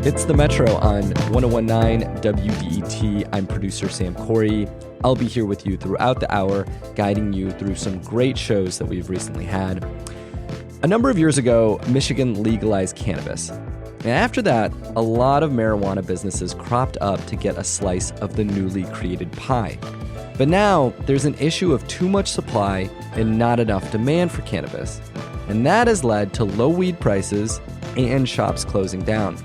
It's the Metro on 1019 WDET. I'm producer Sam Corey. I'll be here with you throughout the hour, guiding you through some great shows that we've recently had. A number of years ago, Michigan legalized cannabis. And after that, a lot of marijuana businesses cropped up to get a slice of the newly created pie. But now, there's an issue of too much supply and not enough demand for cannabis. And that has led to low weed prices and shops closing down.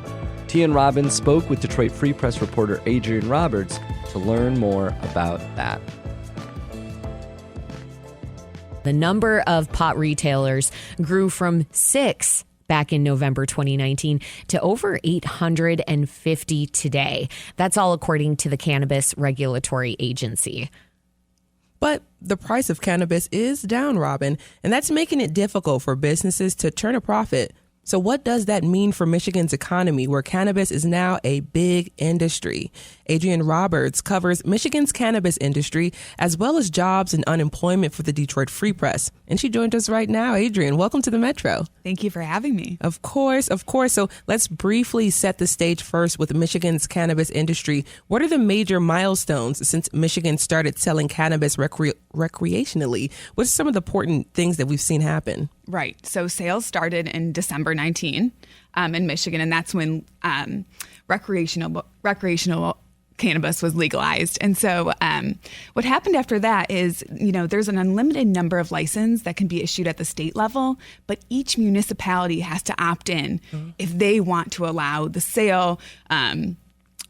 Tian Robbins spoke with Detroit Free Press reporter Adrian Roberts to learn more about that. The number of pot retailers grew from 6 back in November 2019 to over 850 today. That's all according to the Cannabis Regulatory Agency. But the price of cannabis is down, Robin, and that's making it difficult for businesses to turn a profit. So what does that mean for Michigan's economy, where cannabis is now a big industry? Adrian Roberts covers Michigan's cannabis industry, as well as jobs and unemployment for the Detroit Free Press. And she joined us right now. Adrian, welcome to the Metro. Thank you for having me. Of course. So let's briefly set the stage first with Michigan's cannabis industry. What are the major milestones since Michigan started selling cannabis recreationally? What are some of the important things that we've seen happen? Right. So sales started in December 19 in Michigan, and that's when recreational cannabis was legalized. And so what happened after that is, there's an unlimited number of licenses that can be issued at the state level, but each municipality has to opt in if they want to allow the sale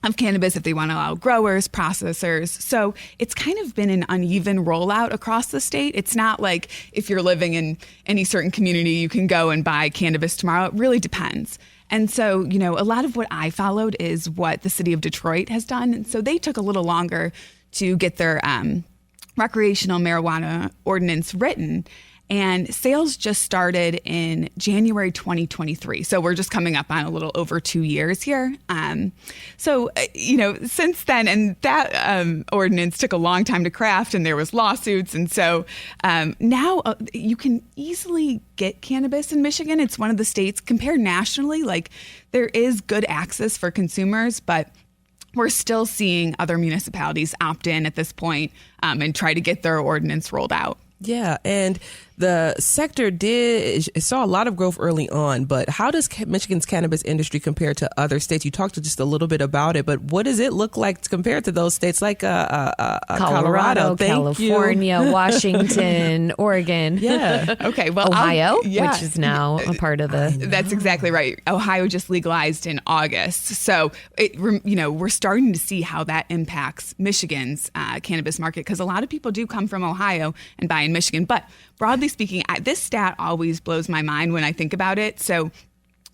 of cannabis, if they want to allow growers, processors. So it's kind of been an uneven rollout across the state. It's not like if you're living in any certain community, you can go and buy cannabis tomorrow. It really depends. And so, a lot of what I followed is what the city of Detroit has done. And so they took a little longer to get their recreational marijuana ordinance written. And sales just started in January 2023. So we're just coming up on a little over 2 years here. Since then, and that ordinance took a long time to craft, and there was lawsuits. And so now you can easily get cannabis in Michigan. It's one of the states, compared nationally, like there is good access for consumers, but we're still seeing other municipalities opt in at this point and try to get their ordinance rolled out. Yeah, and the sector saw a lot of growth early on, but how does Michigan's cannabis industry compare to other states? You talked just a little bit about it, but what does it look like compared to those states like Colorado, California, Washington, Oregon? Yeah. Okay. Well, Ohio, which is now a part of the. That's exactly right. Ohio just legalized in August, so we're starting to see how that impacts Michigan's cannabis market, because a lot of people do come from Ohio and buy in Michigan, but broadly speaking, this stat always blows my mind when I think about it. So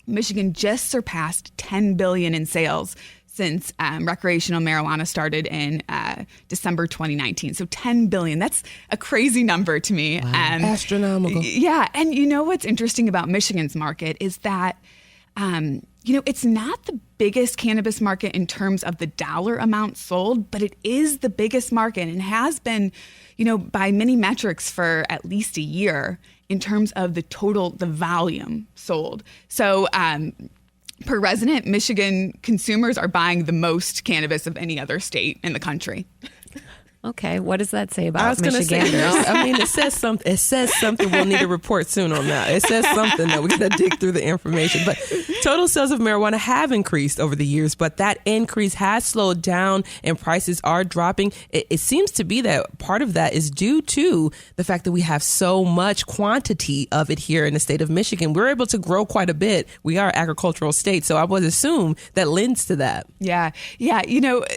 Michigan just surpassed $10 billion in sales since recreational marijuana started in December 2019. So $10 billion, that's a crazy number to me. Wow. Astronomical. Yeah. And what's interesting about Michigan's market is that, it's not the biggest cannabis market in terms of the dollar amount sold, but it is the biggest market and has been, by many metrics for at least a year in terms of the volume sold. So per resident, Michigan consumers are buying the most cannabis of any other state in the country. Okay, what does that say about Michiganders? It says something. It says something. We'll need a report soon on that. It says something that we got to dig through the information. But total sales of marijuana have increased over the years, but that increase has slowed down and prices are dropping. It seems to be that part of that is due to the fact that we have so much quantity of it here in the state of Michigan. We're able to grow quite a bit. We are an agricultural state, so I would assume that lends to that. Yeah.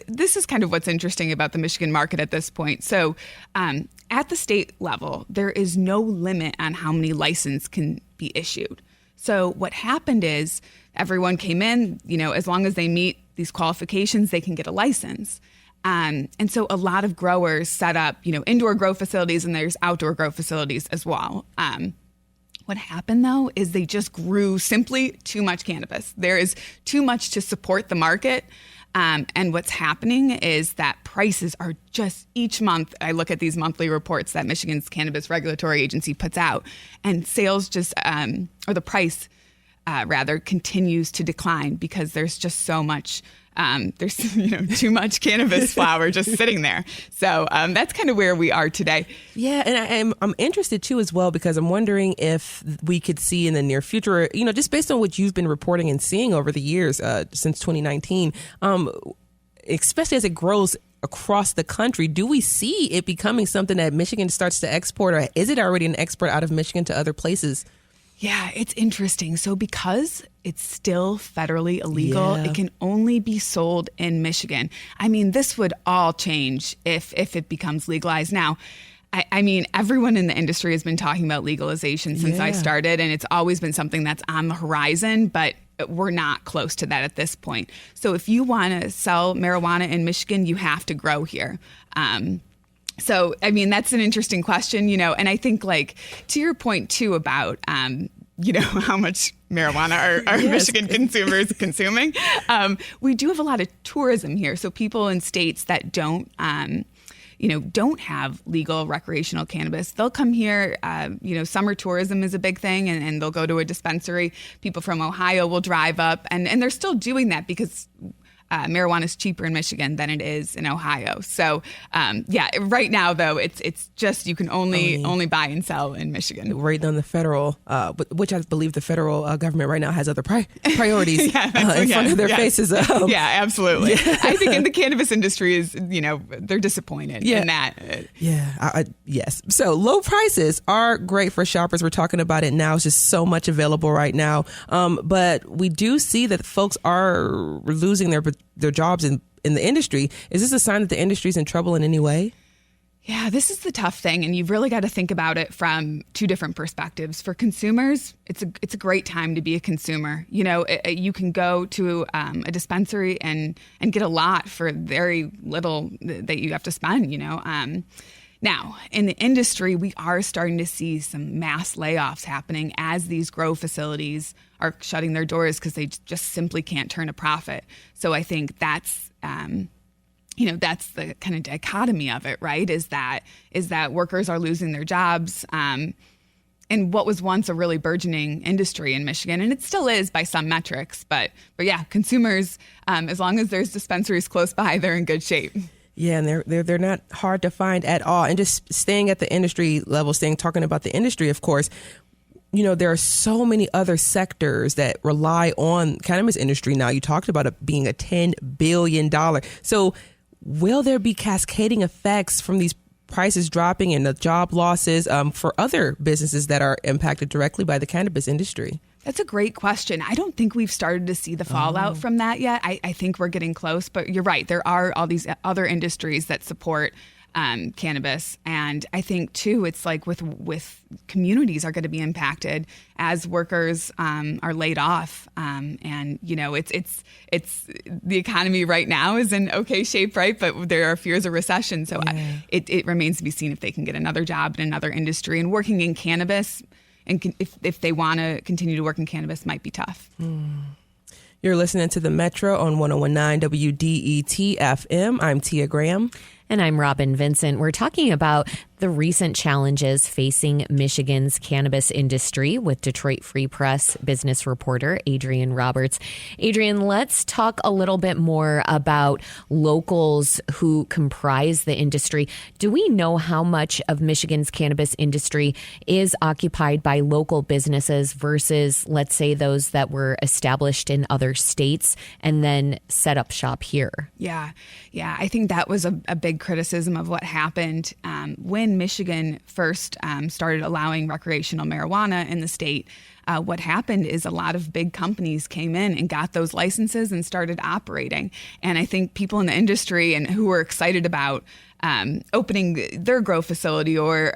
This is kind of what's interesting about the Michigan market at this point. So at the state level, there is no limit on how many licenses can be issued. So what happened is everyone came in, as long as they meet these qualifications, they can get a license. And so a lot of growers set up, indoor grow facilities, and there's outdoor grow facilities as well. What happened, though, is they just grew simply too much cannabis. There is too much to support the market. And what's happening is that prices are just each month. I look at these monthly reports that Michigan's Cannabis Regulatory Agency puts out, and sales just, or the price rather continues to decline because there's just so much. There's too much cannabis flower just sitting there. So that's kind of where we are today. Yeah, and I'm interested too as well, because I'm wondering if we could see in the near future, just based on what you've been reporting and seeing over the years since 2019, especially as it grows across the country, do we see it becoming something that Michigan starts to export, or is it already an export out of Michigan to other places? Yeah, it's interesting. So because it's still federally illegal, it can only be sold in Michigan. I mean, this would all change if it becomes legalized. Now, I mean, everyone in the industry has been talking about legalization since I started, and it's always been something that's on the horizon, but we're not close to that at this point. So if you want to sell marijuana in Michigan, you have to grow here. So, I mean, that's an interesting question, and I think, like, to your point, too, about, how much marijuana are Michigan consumers consuming. We do have a lot of tourism here. So people in states that don't have legal recreational cannabis, they'll come here. Summer tourism is a big thing, and they'll go to a dispensary. People from Ohio will drive up, and they're still doing that because marijuana is cheaper in Michigan than it is in Ohio. So, right now, though, it's just you can only buy and sell in Michigan. Right on the federal, which I believe the federal government right now has other priorities in front of their faces. Yeah, absolutely. I think in the cannabis industry they're disappointed in that. Yes. So low prices are great for shoppers. We're talking about it now. It's just so much available right now. But we do see that folks are losing their jobs in the industry. Is this a sign that the industry's in trouble in any way? Yeah, this is the tough thing, and you've really got to think about it from two different perspectives. For consumers, it's a great time to be a consumer. You can go to a dispensary and get a lot for very little that you have to spend. Now, in the industry, we are starting to see some mass layoffs happening as these grow facilities are shutting their doors because they just simply can't turn a profit. So I think that's that's the kind of dichotomy of it, right? Is that workers are losing their jobs in what was once a really burgeoning industry in Michigan, and it still is by some metrics. But yeah, consumers, as long as there's dispensaries close by, they're in good shape. Yeah, and they're not hard to find at all. And just staying at the industry level, talking about the industry, of course, there are so many other sectors that rely on cannabis industry now. You talked about it being a $10 billion. So will there be cascading effects from these prices dropping and the job losses for other businesses that are impacted directly by the cannabis industry? That's a great question. I don't think we've started to see the fallout from that yet. I think we're getting close, but you're right. There are all these other industries that support cannabis. And I think, too, it's like with communities are going to be impacted as workers are laid off. It's the economy right now is in okay shape, right? But there are fears of recession. So it remains to be seen if they can get another job in another industry. And working in cannabis, and if they want to continue to work in cannabis, might be tough. You're listening to The Metro on 101.9 WDET FM. I'm Tia Graham. And I'm Robin Vincent. We're talking about the recent challenges facing Michigan's cannabis industry with Detroit Free Press business reporter Adrian Roberts. Adrian, let's talk a little bit more about locals who comprise the industry. Do we know how much of Michigan's cannabis industry is occupied by local businesses versus, let's say, those that were established in other states and then set up shop here? Yeah. I think that was a big criticism of what happened when Michigan first started allowing recreational marijuana in the state. What happened is a lot of big companies came in and got those licenses and started operating. And I think people in the industry and who were excited about opening their grow facility or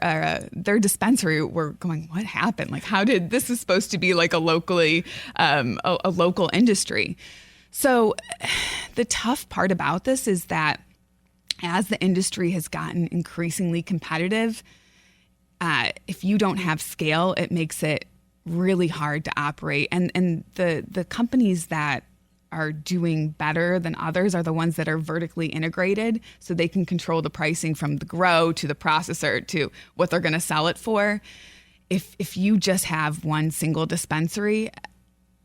their dispensary were going, what happened? Like, how did this is supposed to be like a local industry? So the tough part about this is that as the industry has gotten increasingly competitive, if you don't have scale, it makes it really hard to operate. And the companies that are doing better than others are the ones that are vertically integrated, so they can control the pricing from the grow to the processor to what they're going to sell it for. If you just have one single dispensary,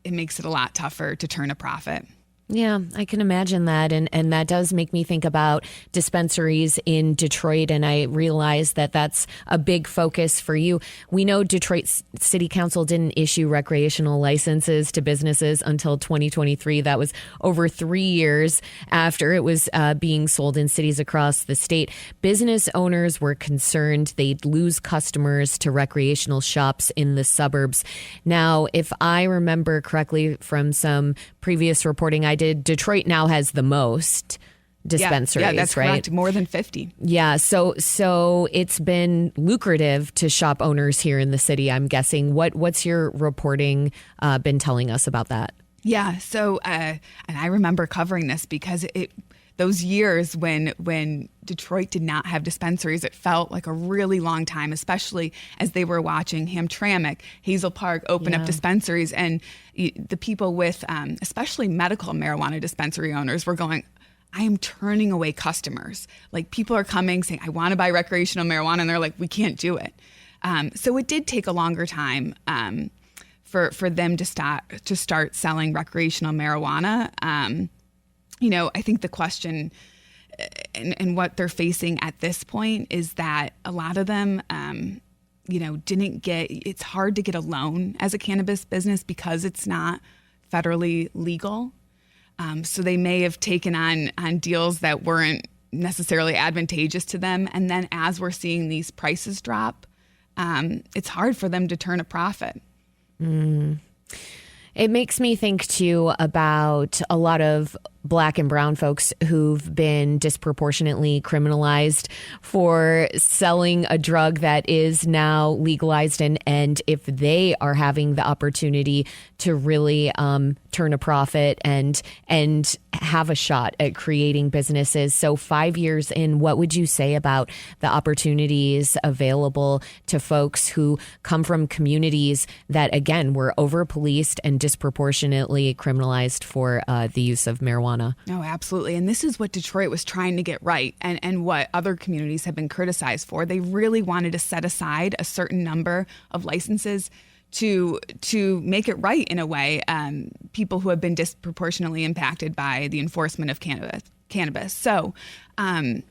it makes it a lot tougher to turn a profit. Yeah, I can imagine that. And that does make me think about dispensaries in Detroit. And I realize that that's a big focus for you. We know Detroit City Council didn't issue recreational licenses to businesses until 2023. That was over 3 years after it was being sold in cities across the state. Business owners were concerned they'd lose customers to recreational shops in the suburbs. Now, if I remember correctly from some previous reporting I did, Detroit now has the most dispensaries, yeah, that's right? correct. More than 50. Yeah, so it's been lucrative to shop owners here in the city, I'm guessing. What's your reporting been telling us about that? Yeah, so and I remember covering this because those years when Detroit did not have dispensaries, it felt like a really long time, especially as they were watching Hamtramck, Hazel Park open up dispensaries. And the people with, especially medical marijuana dispensary owners, were going, I am turning away customers. Like, people are coming saying, I want to buy recreational marijuana. And they're like, we can't do it. So it did take a longer time for them to start selling recreational marijuana. I think the question and what they're facing at this point is that a lot of them, it's hard to get a loan as a cannabis business because it's not federally legal. So they may have taken on deals that weren't necessarily advantageous to them. And then as we're seeing these prices drop, it's hard for them to turn a profit. It makes me think, too, about a lot of Black and brown folks who've been disproportionately criminalized for selling a drug that is now legalized. And if they are having the opportunity to really turn a profit and have a shot at creating businesses. So 5 years in, what would you say about the opportunities available to folks who come from communities that, again, were over-policed and disproportionately criminalized for the use of marijuana? No, absolutely. And this is what Detroit was trying to get right, and what other communities have been criticized for. They really wanted to set aside a certain number of licenses to make it right in a way. People who have been disproportionately impacted by the enforcement of cannabis. So, I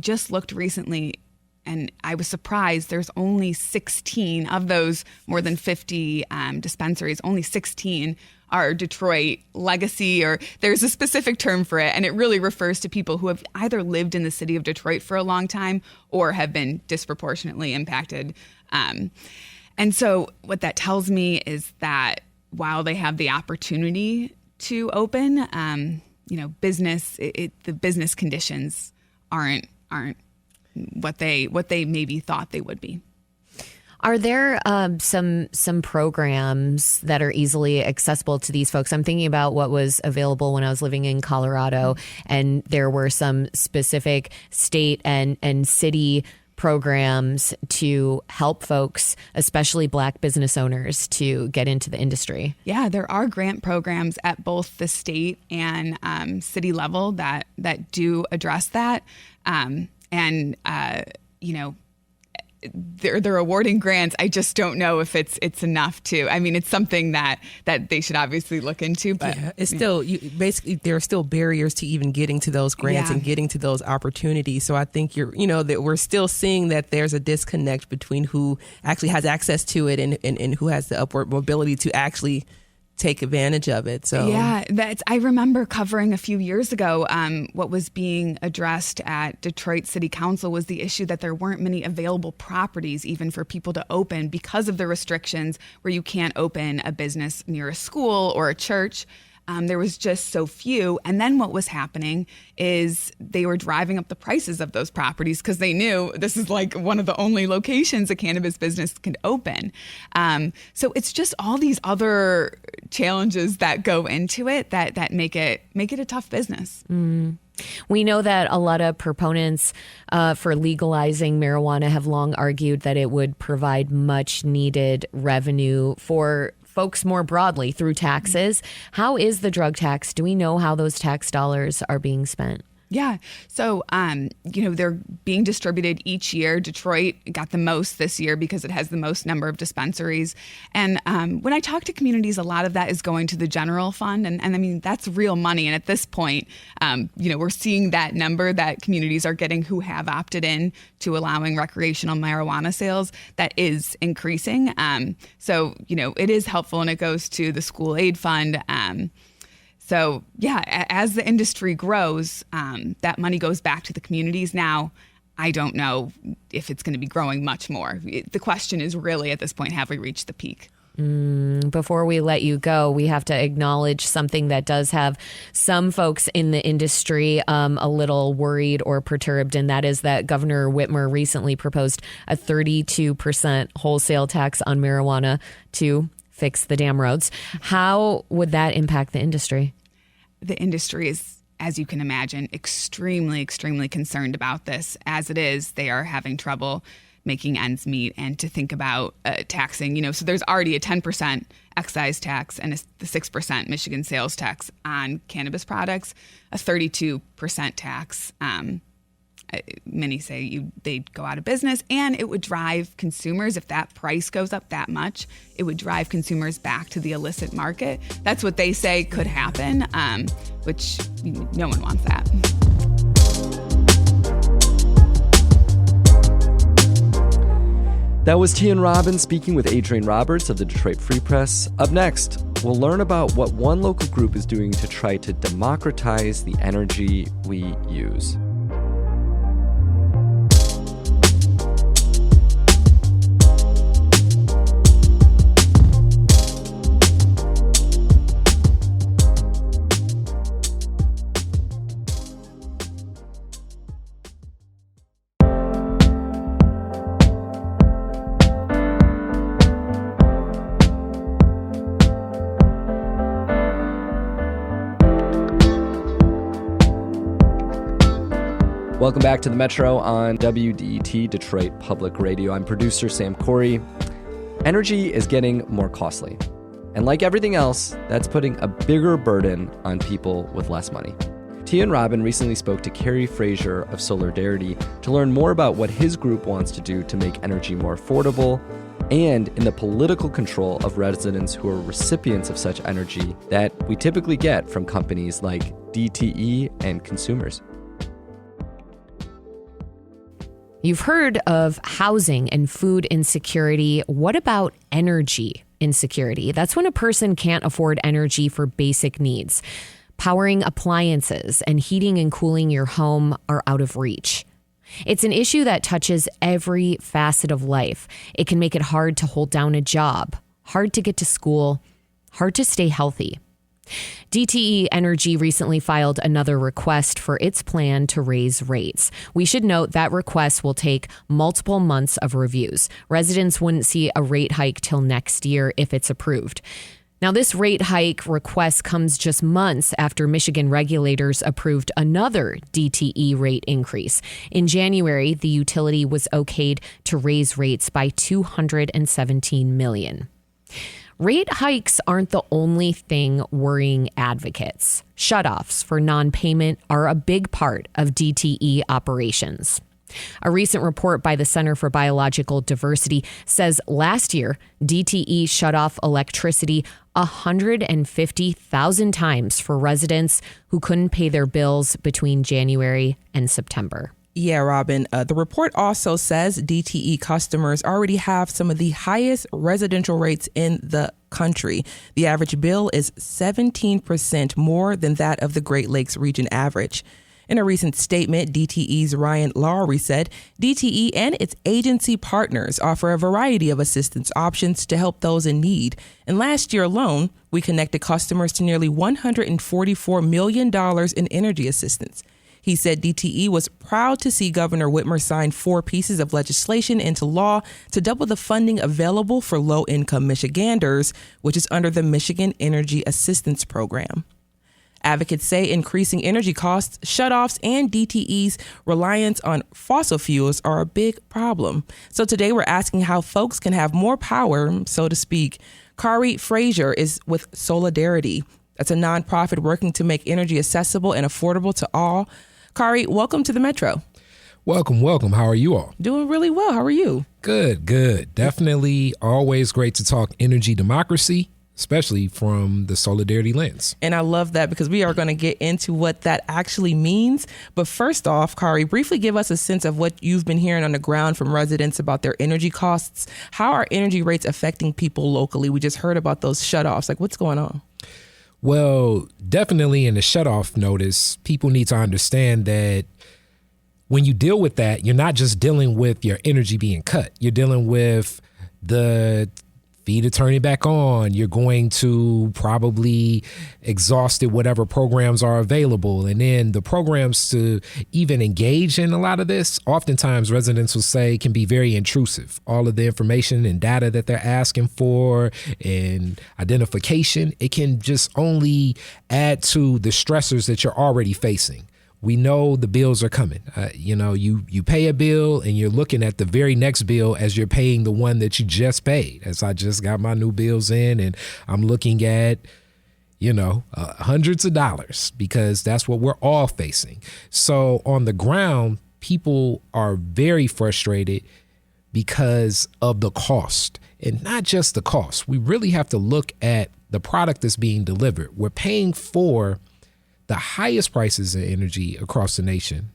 just looked recently, and I was surprised there's only 16 of those more than 50 dispensaries, only 16 are Detroit legacy, or there's a specific term for it. And it really refers to people who have either lived in the city of Detroit for a long time or have been disproportionately impacted. And so what that tells me is that while they have the opportunity to open, the business conditions aren't what they maybe thought they would be. Are there some programs that are easily accessible to these folks? I'm thinking about what was available when I was living in Colorado, and there were some specific state and city programs to help folks, especially Black business owners, to get into the industry. Yeah, there are grant programs at both the state and city level that do address that. They're awarding grants. I just don't know if it's enough to. I mean, it's something that they should obviously look into. But it's still there are still barriers to even getting to those grants and getting to those opportunities. So I think that we're still seeing that there's a disconnect between who actually has access to it and who has the upward mobility to actually take advantage of it. So I remember covering a few years ago what was being addressed at Detroit City Council was the issue that there weren't many available properties even for people to open because of the restrictions where you can't open a business near a school or a church. There was just so few. And then what was happening is they were driving up the prices of those properties because they knew this is like one of the only locations a cannabis business can open. So it's just all these other challenges that go into it that make it a tough business. We know that a lot of proponents for legalizing marijuana have long argued that it would provide much needed revenue for folks more broadly through taxes. How is the drug tax? Do we know how those tax dollars are being spent? Yeah. So, they're being distributed each year. Detroit got the most this year because it has the most number of dispensaries. And when I talk to communities, a lot of that is going to the general fund. And I mean, that's real money. And at this point, we're seeing that number that communities are getting who have opted in to allowing recreational marijuana sales, that is increasing. So, it is helpful, and it goes to the school aid fund. So, as the industry grows, that money goes back to the communities. Now, I don't know if it's going to be growing much more. The question is really, at this point, have we reached the peak? Before we let you go, we have to acknowledge something that does have some folks in the industry a little worried or perturbed, and that is that Governor Whitmer recently proposed a 32% wholesale tax on marijuana to fix the damn roads. How would that impact the industry? The industry is, as you can imagine, extremely, extremely concerned about this. As it is, they are having trouble making ends meet, and to think about taxing, so there's already a 10% excise tax and the 6% Michigan sales tax on cannabis products, a 32% tax. Many say they'd go out of business, and it would drive consumers, if that price goes up that much, it would drive consumers back to the illicit market. That's what they say could happen, which no one wants that. That was Tian Robin speaking with Adrian Roberts of the Detroit Free Press. Up next, we'll learn about what one local group is doing to try to democratize the energy we use. Welcome back to the Metro on WDET Detroit Public Radio. I'm producer Sam Corey. Energy is getting more costly. And like everything else, that's putting a bigger burden on people with less money. Tian Robin recently spoke to Carrie Frazier of Solidarity to learn more about what his group wants to do to make energy more affordable and in the political control of residents who are recipients of such energy that we typically get from companies like DTE and consumers. You've heard of housing and food insecurity. What about energy insecurity? That's when a person can't afford energy for basic needs. Powering appliances and heating and cooling your home are out of reach. It's an issue that touches every facet of life. It can make it hard to hold down a job, hard to get to school, hard to stay healthy. DTE Energy recently filed another request for its plan to raise rates. We should note that request will take multiple months of reviews. Residents wouldn't see a rate hike till next year if it's approved. Now, this rate hike request comes just months after Michigan regulators approved another DTE rate increase. In January, the utility was okayed to raise rates by $217 million. Rate hikes aren't the only thing worrying advocates. Shutoffs for non-payment are a big part of DTE operations. A recent report by the Center for Biological Diversity says last year, DTE shut off electricity 150,000 times for residents who couldn't pay their bills between January and September. Yeah, Robin. The report also says DTE customers already have some of the highest residential rates in the country. The average bill is 17% more than that of the Great Lakes region average. In a recent statement, DTE's Ryan Lowry said DTE and its agency partners offer a variety of assistance options to help those in need. And last year alone, we connected customers to nearly $144 million in energy assistance. He said DTE was proud to see Governor Whitmer sign 4 pieces of legislation into law to double the funding available for low-income Michiganders, which is under the Michigan Energy Assistance Program. Advocates say increasing energy costs, shutoffs, and DTE's reliance on fossil fuels are a big problem. So today we're asking how folks can have more power, so to speak. Carrie Frazier is with Solidarity. That's a nonprofit working to make energy accessible and affordable to all. Kari, welcome to the Metro. Welcome. How are you all? Doing really well. How are you? Good. Definitely always great to talk energy democracy, especially from the solidarity lens. And I love that because we are going to get into what that actually means. But first off, Kari, briefly give us a sense of what you've been hearing on the ground from residents about their energy costs. How are energy rates affecting people locally? We just heard about those shutoffs. Like, what's going on? Well, definitely in the shutoff notice, people need to understand that when you deal with that, you're not just dealing with your energy being cut. You're dealing with the feeder turning back on. You're going to probably exhausted whatever programs are available. And then the programs to even engage in a lot of this, oftentimes residents will say can be very intrusive. All of the information and data that they're asking for and identification, it can just only add to the stressors that you're already facing. We know the bills are coming. You pay a bill and you're looking at the very next bill as you're paying the one that you just paid. As I just got my new bills in and I'm looking at, hundreds of dollars because that's what we're all facing. So on the ground, people are very frustrated because of the cost, and not just the cost. We really have to look at the product that's being delivered. We're paying for the highest prices of energy across the nation,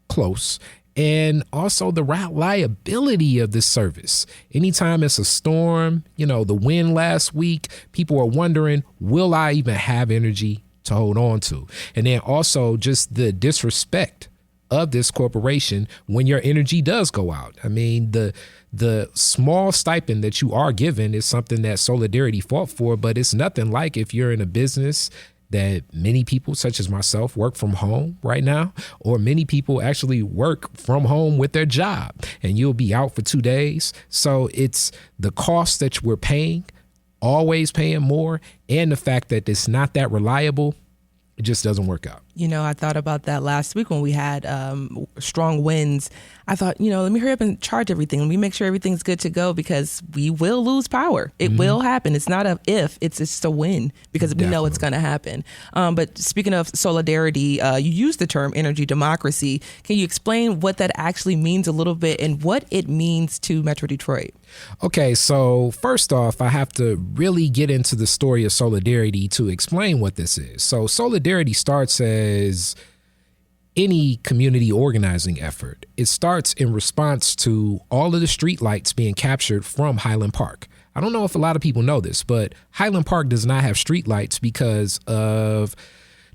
close, and also the reliability of this service. Anytime it's a storm, the wind last week, people are wondering, will I even have energy to hold on to? And then also just the disrespect of this corporation when your energy does go out. I mean, the small stipend that you are given is something that Solidarity fought for, but it's nothing like if you're in a business that many people, such as myself, work from home right now, or many people actually work from home with their job, and you'll be out for 2 days. So it's the cost that we're paying, always paying more, and the fact that it's not that reliable, it just doesn't work out. I thought about that last week when we had strong winds. I thought, let me hurry up and charge everything. Let me make sure everything's good to go because we will lose power. It will happen. It's not a if, it's just a when because we know it's going to happen. But speaking of solidarity, you used the term energy democracy. Can you explain what that actually means a little bit and what it means to Metro Detroit? Okay, so first off, I have to really get into the story of Solidarity to explain what this is. So Solidarity starts as any community organizing effort. It starts in response to all of the street lights being captured from Highland Park. I don't know if a lot of people know this, but Highland Park does not have street lights because of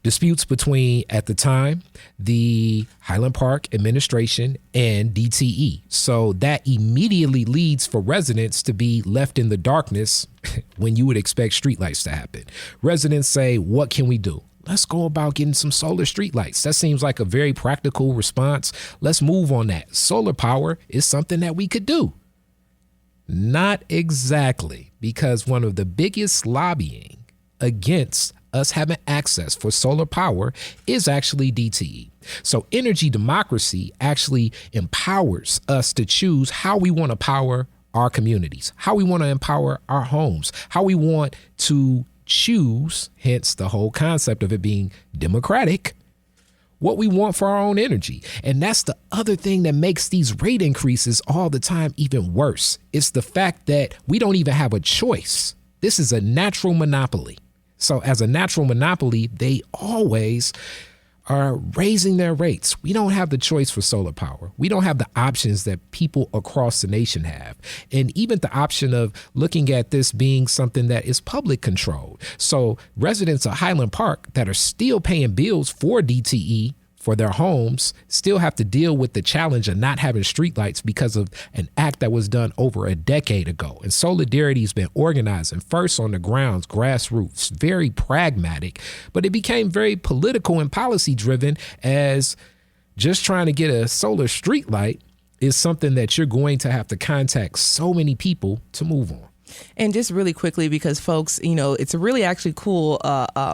disputes between, at the time, the Highland Park administration and DTE. So that immediately leads for residents to be left in the darkness when you would expect streetlights to happen. Residents say, what can we do? Let's go about getting some solar streetlights. That seems like a very practical response. Let's move on that. Solar power is something that we could do. Not exactly, because one of the biggest lobbying against us having access for solar power is actually DTE. So energy democracy actually empowers us to choose how we want to power our communities, how we want to empower our homes, how we want to choose, hence the whole concept of it being democratic, what we want for our own energy. And that's the other thing that makes these rate increases all the time even worse. It's the fact that we don't even have a choice. This is a natural monopoly. So as a natural monopoly, they always are raising their rates. We don't have the choice for solar power. We don't have the options that people across the nation have. And even the option of looking at this being something that is public controlled. So residents of Highland Park that are still paying bills for DTE for their homes still have to deal with the challenge of not having streetlights because of an act that was done over a decade ago. And Solidarity has been organizing first on the grounds, grassroots, very pragmatic, but it became very political and policy driven as just trying to get a solar streetlight is something that you're going to have to contact so many people to move on. And just really quickly, because folks, it's a really actually cool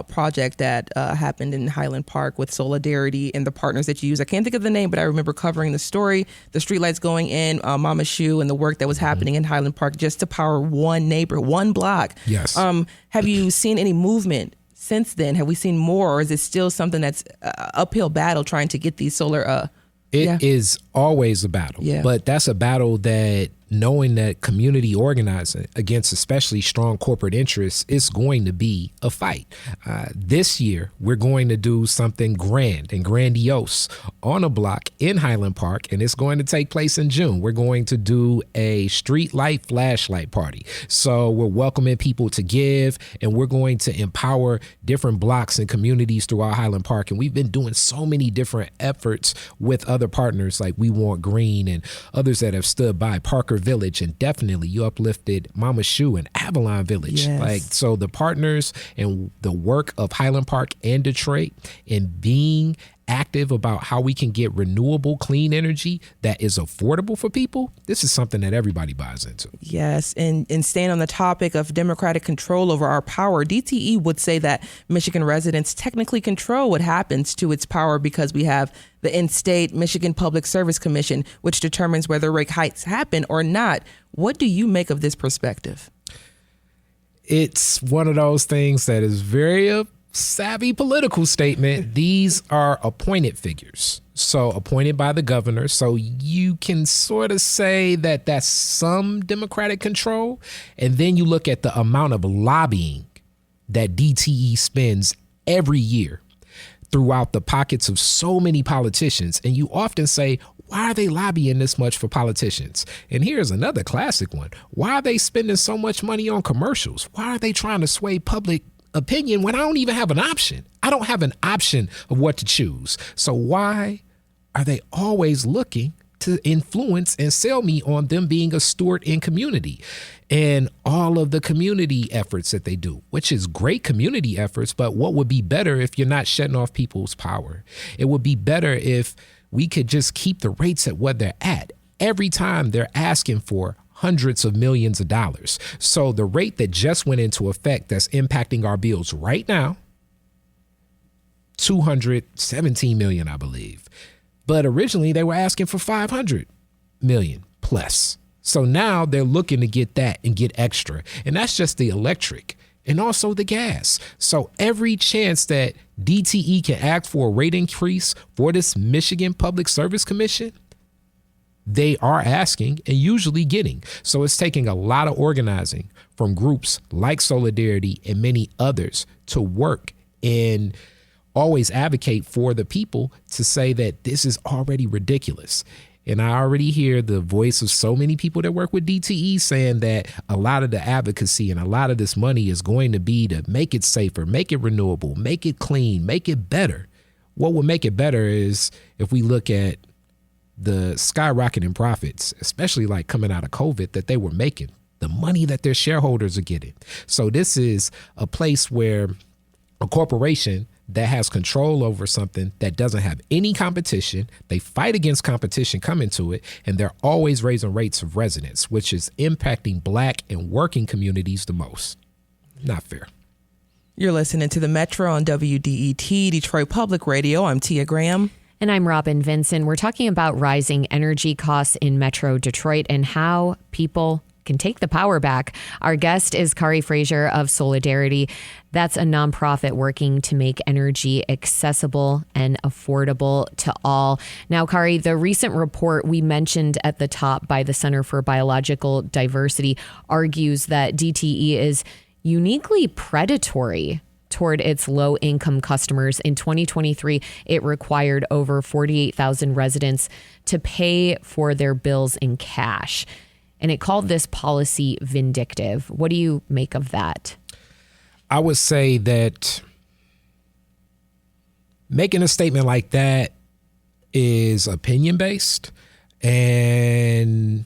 project that happened in Highland Park with Solidarity and the partners that you use. I can't think of the name, but I remember covering the story, the streetlights going in, Mama Shoe, and the work that was happening in Highland Park just to power one neighbor, one block. Yes. Have you seen any movement since then? Have we seen more, or is it still something that's uphill battle trying to get these solar? It is always a battle, but that's a battle that knowing that community organizing against especially strong corporate interests is going to be a fight. This year, we're going to do something grand and grandiose on a block in Highland Park, and it's going to take place in June. We're going to do a street light flashlight party. So we're welcoming people to give, and we're going to empower different blocks and communities throughout Highland Park. And we've been doing so many different efforts with other partners like We Want Green and others that have stood by, Parker Village, and definitely you uplifted Mama Shoe and Avalon Village. Yes. So the partners and the work of Highland Park and Detroit and being active about how we can get renewable, clean energy that is affordable for people, this is something that everybody buys into. Yes, and staying on the topic of democratic control over our power, DTE would say that Michigan residents technically control what happens to its power because we have the in-state Michigan Public Service Commission, which determines whether rate hikes happen or not. What do you make of this perspective? It's one of those things that is very savvy political statement. These are appointed figures, so appointed by the governor. So you can sort of say that that's some democratic control. And then you look at the amount of lobbying that DTE spends every year throughout the pockets of so many politicians. And you often say, why are they lobbying this much for politicians? And here's another classic one. Why are they spending so much money on commercials? Why are they trying to sway public opinion when I don't even have an option? I don't have an option of what to choose. So why are they always looking to influence and sell me on them being a steward in community and all of the community efforts that they do, which is great community efforts. But what would be better if you're not shutting off people's power? It would be better if we could just keep the rates at what they're at. Every time they're asking for hundreds of millions of dollars. So the rate that just went into effect that's impacting our bills right now, $217 million, I believe. But originally they were asking for $500 million plus. So now they're looking to get that and get extra. And that's just the electric and also the gas. So every chance that DTE can ask for a rate increase for this Michigan Public Service Commission, they are asking and usually getting. So it's taking a lot of organizing from groups like Solidarity and many others to work and always advocate for the people to say that this is already ridiculous. And I already hear the voice of so many people that work with DTE saying that a lot of the advocacy and a lot of this money is going to be to make it safer, make it renewable, make it clean, make it better. What would make it better is if we look at the skyrocketing profits, especially like coming out of COVID, that they were making, the money that their shareholders are getting. So this is a place where a corporation that has control over something that doesn't have any competition, they fight against competition coming to it, and they're always raising rates of residents, which is impacting Black and working communities the most. Not fair. You're listening to The Metro on WDET, Detroit Public Radio. I'm Tia Graham. And I'm Robin Vinson. We're talking about rising energy costs in Metro Detroit and how people can take the power back. Our guest is Kari Frazier of Solidarity. That's a nonprofit working to make energy accessible and affordable to all. Now, Kari, the recent report we mentioned at the top by the Center for Biological Diversity argues that DTE is uniquely predatory toward its low-income customers. In 2023, it required over 48,000 residents to pay for their bills in cash. And it called this policy vindictive. What do you make of that? I would say that making a statement like that is opinion-based. And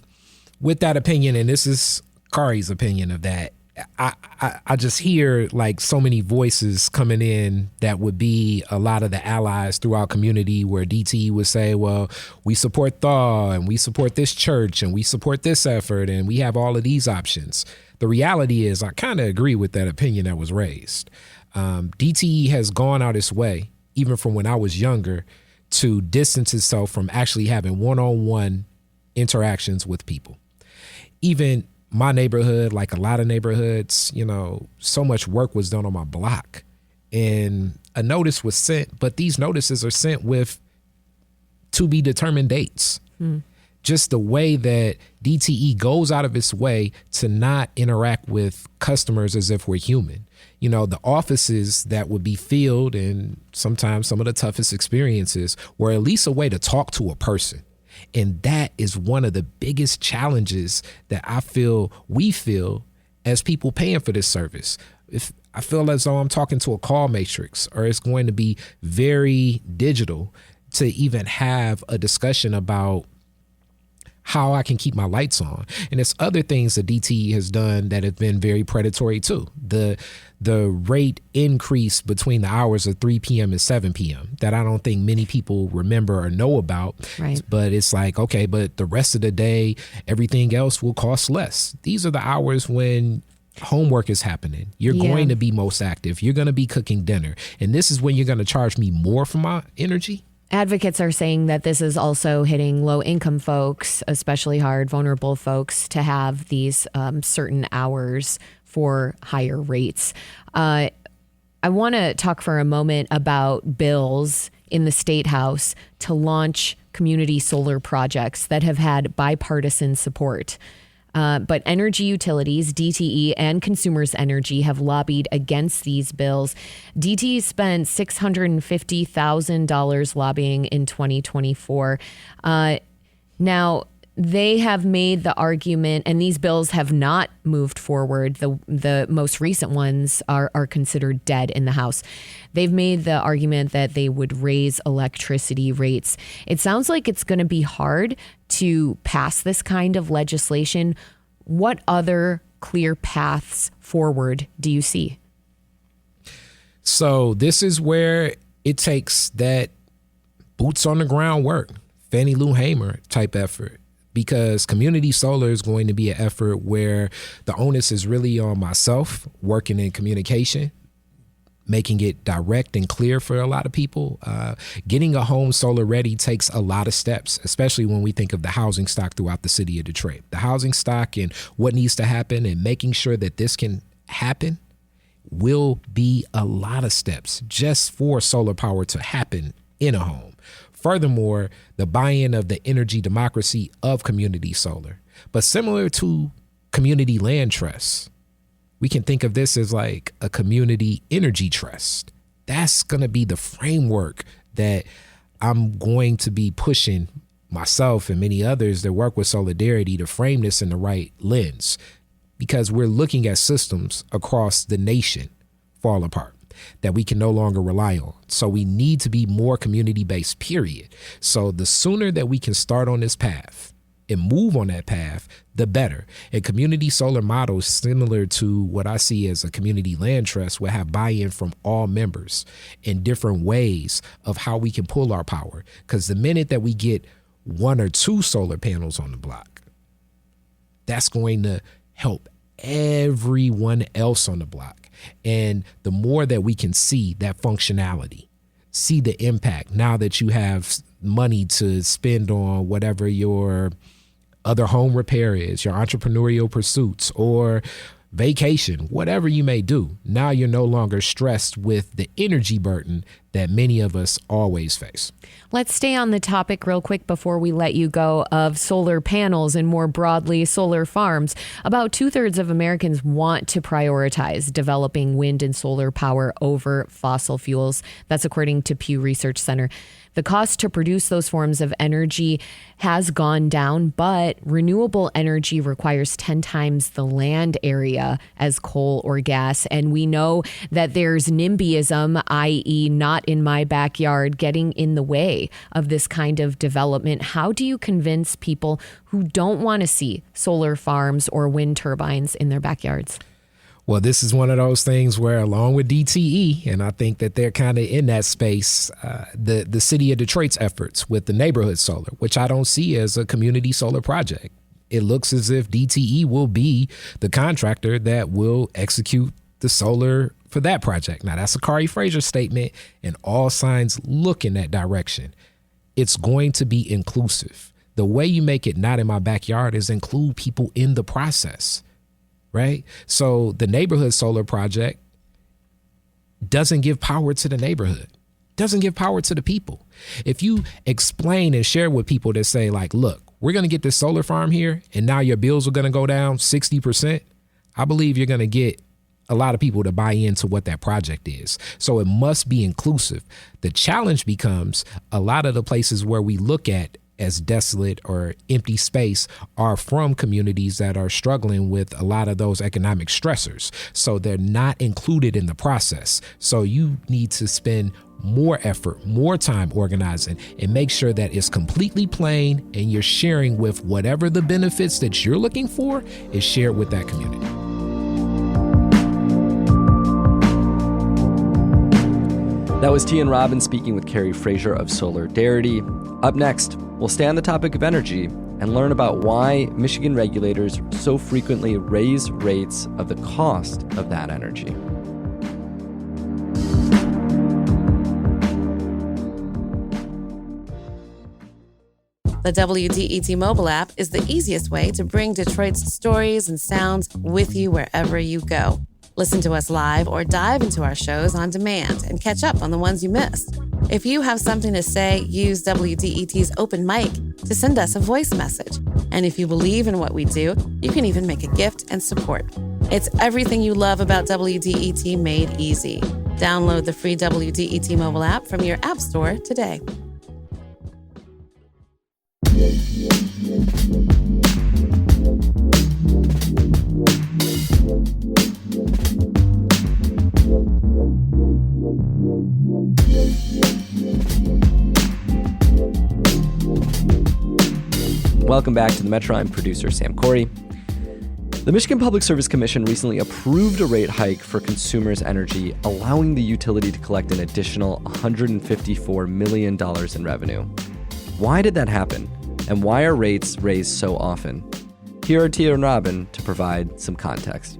with that opinion, and this is Kari's opinion of that, I just hear like so many voices coming in that would be a lot of the allies through our community where DTE would say, well, we support Thaw and we support this church and we support this effort and we have all of these options. The reality is I kind of agree with that opinion that was raised. DTE has gone out its way, even from when I was younger, to distance itself from actually having one-on-one interactions with people. Even my neighborhood, like a lot of neighborhoods, you know, so much work was done on my block. and a notice was sent, but these notices are sent with to be determined dates. Just the way that DTE goes out of its way to not interact with customers as if we're human. You know, the offices that would be filled, and sometimes some of the toughest experiences, were at least a way to talk to a person. And that is one of the biggest challenges that we feel as people paying for this service. If I feel as though I'm talking to a call matrix, or it's going to be very digital to even have a discussion about how I can keep my lights on. And it's other things that DTE has done that have been very predatory too. The rate increase between the hours of 3 p.m. and 7 p.m. that I don't think many people remember or know about. Right. But it's like, okay, but the rest of the day, everything else will cost less. These are the hours when homework is happening. You're going to be most active. You're going to be cooking dinner. And this is when you're going to charge me more for my energy. Advocates are saying that this is also hitting low-income folks, especially hard, vulnerable folks, to have these certain hours for higher rates. I want to talk for a moment about bills in the State House to launch community solar projects that have had bipartisan support. But energy utilities, DTE, and Consumers Energy have lobbied against these bills. DTE spent $650,000 lobbying in 2024. Now, they have made the argument, and these bills have not moved forward. The most recent ones are considered dead in the House. They've made the argument that they would raise electricity rates. It sounds like it's going to be hard to pass this kind of legislation. What other clear paths forward do you see? So this is where it takes that boots on the ground work, Fannie Lou Hamer type effort, because community solar is going to be an effort where the onus is really on myself working in communication, making it direct and clear for a lot of people. Getting a home solar ready takes a lot of steps, especially when we think of the housing stock throughout the city of Detroit. The housing stock and what needs to happen and making sure that this can happen will be a lot of steps just for solar power to happen in a home. Furthermore, the buy-in of the energy democracy of community solar. But similar to community land trusts, we can think of this as like a community energy trust. That's going to be the framework that I'm going to be pushing myself and many others that work with Solidarity to frame this in the right lens, because we're looking at systems across the nation fall apart that we can no longer rely on. So we need to be more community-based, period. So the sooner that we can start on this path and move on that path, the better. A community solar model similar to what I see as a community land trust will have buy-in from all members in different ways of how we can pull our power. Because the minute that we get 1 or 2 solar panels on the block, that's going to help everyone else on the block. And the more that we can see that functionality, see the impact now that you have money to spend on whatever your other home repair is, your entrepreneurial pursuits, or vacation, whatever you may do. Now you're no longer stressed with the energy burden that many of us always face. Let's stay on the topic real quick before we let you go of solar panels and more broadly solar farms. About 2/3 of Americans want to prioritize developing wind and solar power over fossil fuels. That's according to Pew Research Center. The cost to produce those forms of energy has gone down, but renewable energy requires 10 times the land area as coal or gas. And we know that there's NIMBYism, i.e. not in my backyard, getting in the way of this kind of development. How do you convince people who don't want to see solar farms or wind turbines in their backyards? Well, this is one of those things where, along with DTE, and I think that they're kind of in that space, the city of Detroit's efforts with the neighborhood solar, which I don't see as a community solar project. It looks as if DTE will be the contractor that will execute the solar for that project. Now, that's a Kari Frazier statement, and all signs look in that direction. It's going to be inclusive. The way you make it not in my backyard is include people in the process. Right? So the neighborhood solar project doesn't give power to the neighborhood, doesn't give power to the people. If you explain and share with people that say like, look, we're going to get this solar farm here and now your bills are going to go down 60%, I believe you're going to get a lot of people to buy into what that project is. So it must be inclusive. The challenge becomes a lot of the places where we look at as desolate or empty space are from communities that are struggling with a lot of those economic stressors. So they're not included in the process. So you need to spend more effort, more time organizing and make sure that it's completely plain and you're sharing with whatever the benefits that you're looking for is shared with that community. That was Tian Robin speaking with Carrie Fraser of Solidarity. Up next, we'll stay on the topic of energy and learn about why Michigan regulators so frequently raise rates of the cost of that energy. The WDET mobile app is the easiest way to bring Detroit's stories and sounds with you wherever you go. Listen to us live or dive into our shows on demand and catch up on the ones you missed. If you have something to say, use WDET's open mic to send us a voice message. And if you believe in what we do, you can even make a gift and support. It's everything you love about WDET made easy. Download the free WDET mobile app from your app store today. Welcome back to the Metro. I'm producer Sam Corey. The Michigan Public Service Commission recently approved a rate hike for consumers' energy, allowing the utility to collect an additional $154 million in revenue. Why did that happen? And why are rates raised so often? Here are Tia and Robin to provide some context.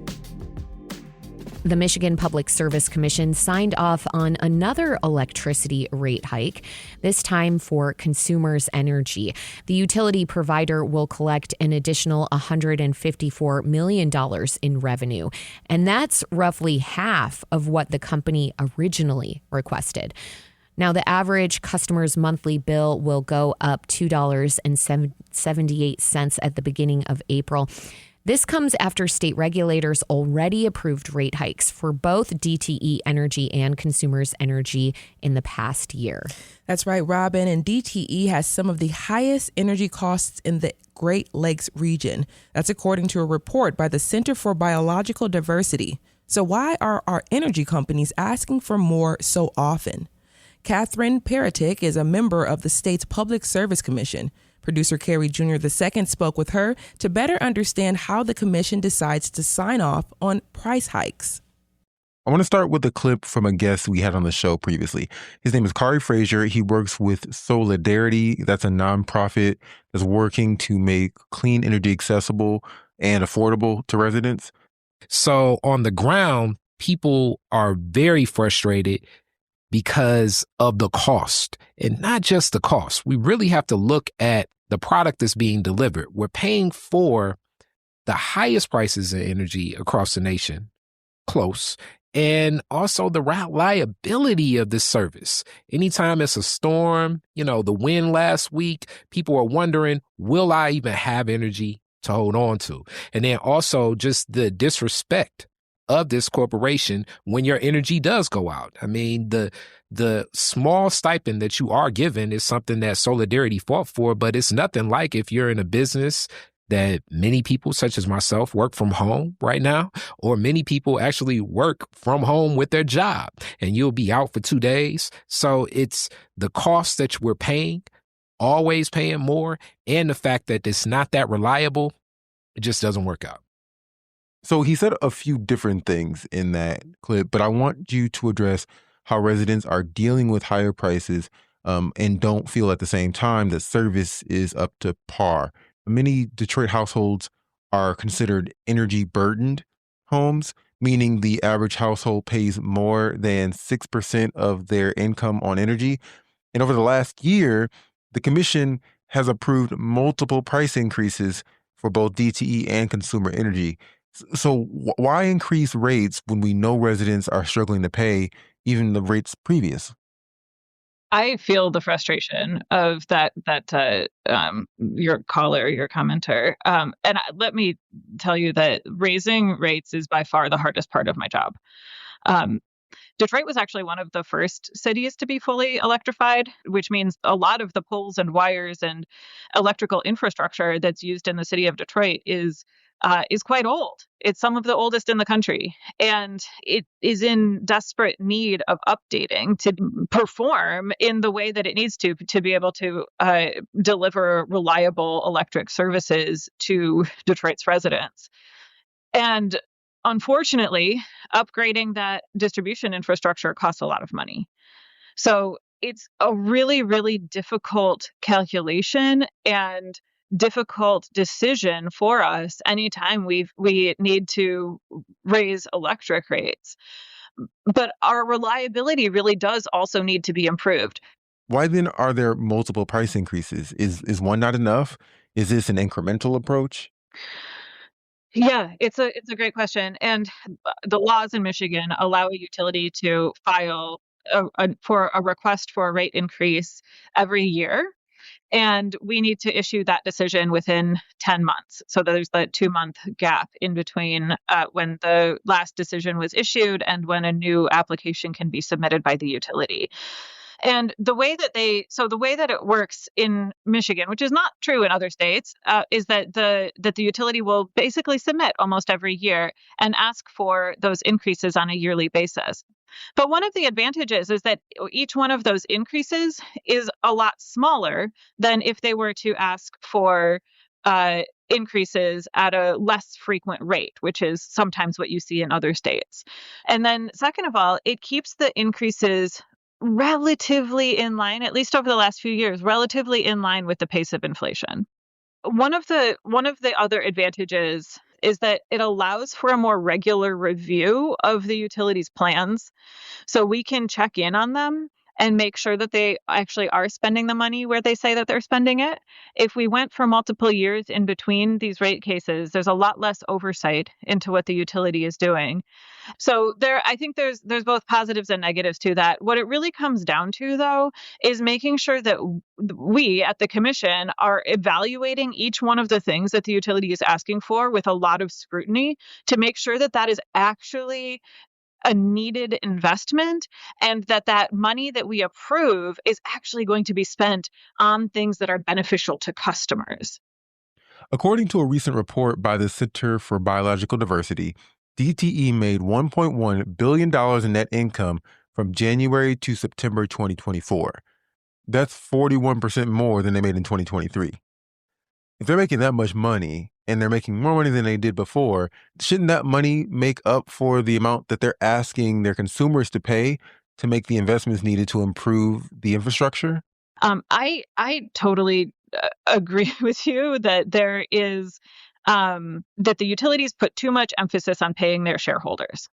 The Michigan Public Service Commission signed off on another electricity rate hike, this time for consumers' energy. The utility provider will collect an additional $154 million in revenue, and that's roughly half of what the company originally requested. Now, the average customer's monthly bill will go up $2.78 at the beginning of April. This comes after state regulators already approved rate hikes for both DTE Energy and Consumers Energy in the past year. That's right, Robin. And DTE has some of the highest energy costs in the Great Lakes region. That's according to a report by the Center for Biological Diversity. So why are our energy companies asking for more so often? Catherine Paratic is a member of the state's Public Service Commission. Producer Carrie Jr. II spoke with her to better understand how the commission decides to sign off on price hikes. I want to start with a clip from a guest we had on the show previously. His name is Carrie Fraser. He works with Solidarity. That's a nonprofit that's working to make clean energy accessible and affordable to residents. So on the ground, people are very frustrated because of the cost, and not just the cost. We really have to look at the product that's being delivered. We're paying for the highest prices in energy across the nation, close, and also the reliability of this service. Anytime it's a storm, the wind last week, people are wondering, will I even have energy to hold on to? And then also just the disrespect of this corporation when your energy does go out. I mean, the small stipend that you are given is something that Solidarity fought for, but it's nothing like if you're in a business that many people, such as myself, work from home right now, or many people actually work from home with their job, and you'll be out for 2 days. So it's the cost that we're paying, always paying more, and the fact that it's not that reliable, it just doesn't work out. So he said a few different things in that clip, but I want you to address how residents are dealing with higher prices and don't feel at the same time that service is up to par. Many Detroit households are considered energy burdened homes, meaning the average household pays more than 6% of their income on energy. And over the last year, the commission has approved multiple price increases for both DTE and consumer energy. So why increase rates when we know residents are struggling to pay even the rates previous. I feel the frustration of that your caller, your commenter, let me tell you that raising rates is by far the hardest part of my job. Um, Detroit was actually one of the first cities to be fully electrified, which means a lot of the poles and wires and electrical infrastructure that's used in the city of Detroit is quite old. It's some of the oldest in the country, and it is in desperate need of updating to perform in the way that it needs to be able to deliver reliable electric services to Detroit's residents. And unfortunately, upgrading that distribution infrastructure costs a lot of money. So it's a really, really difficult calculation and difficult decision for us anytime we need to raise electric rates. But our reliability really does also need to be improved. Why then are there multiple price increases? Is one not enough? Is this an incremental approach? Yeah, it's a great question. And the laws in Michigan allow a utility to file for a request for a rate increase every year. And we need to issue that decision within 10 months. So there's that 2-month gap in between when the last decision was issued and when a new application can be submitted by the utility. And the way that it works in Michigan, which is not true in other states, is that the utility will basically submit almost every year and ask for those increases on a yearly basis. But one of the advantages is that each one of those increases is a lot smaller than if they were to ask for increases at a less frequent rate, which is sometimes what you see in other states. And then second of all, it keeps the increases relatively in line, at least over the last few years, relatively in line with the pace of inflation. One of the other advantages is that it allows for a more regular review of the utility's plans. So we can check in on them and make sure that they actually are spending the money where they say that they're spending it. If we went for multiple years in between these rate cases, there's a lot less oversight into what the utility is doing. So I think there's both positives and negatives to that. What it really comes down to, though, is making sure that we at the commission are evaluating each one of the things that the utility is asking for with a lot of scrutiny to make sure that that is actually a needed investment and that money that we approve is actually going to be spent on things that are beneficial to customers. According to a recent report by the Center for Biological Diversity, DTE made $1.1 billion in net income from January to September 2024. That's 41% more than they made in 2023. If they're making that much money and they're making more money than they did before, shouldn't that money make up for the amount that they're asking their consumers to pay to make the investments needed to improve the infrastructure? I totally agree with you that there is that the utilities put too much emphasis on paying their shareholders.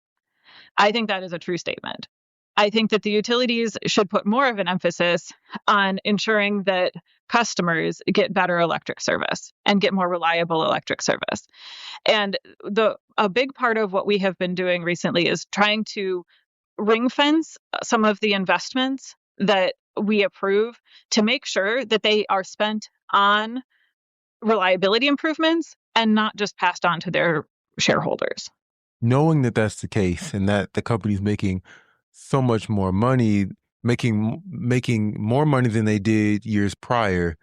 I think that is a true statement. I think that the utilities should put more of an emphasis on ensuring that customers get better electric service and get more reliable electric service. And a big part of what we have been doing recently is trying to ring fence some of the investments that we approve to make sure that they are spent on reliability improvements and not just passed on to their shareholders. Knowing that that's the case and that the company's making so much more money, making more money than they did years prior,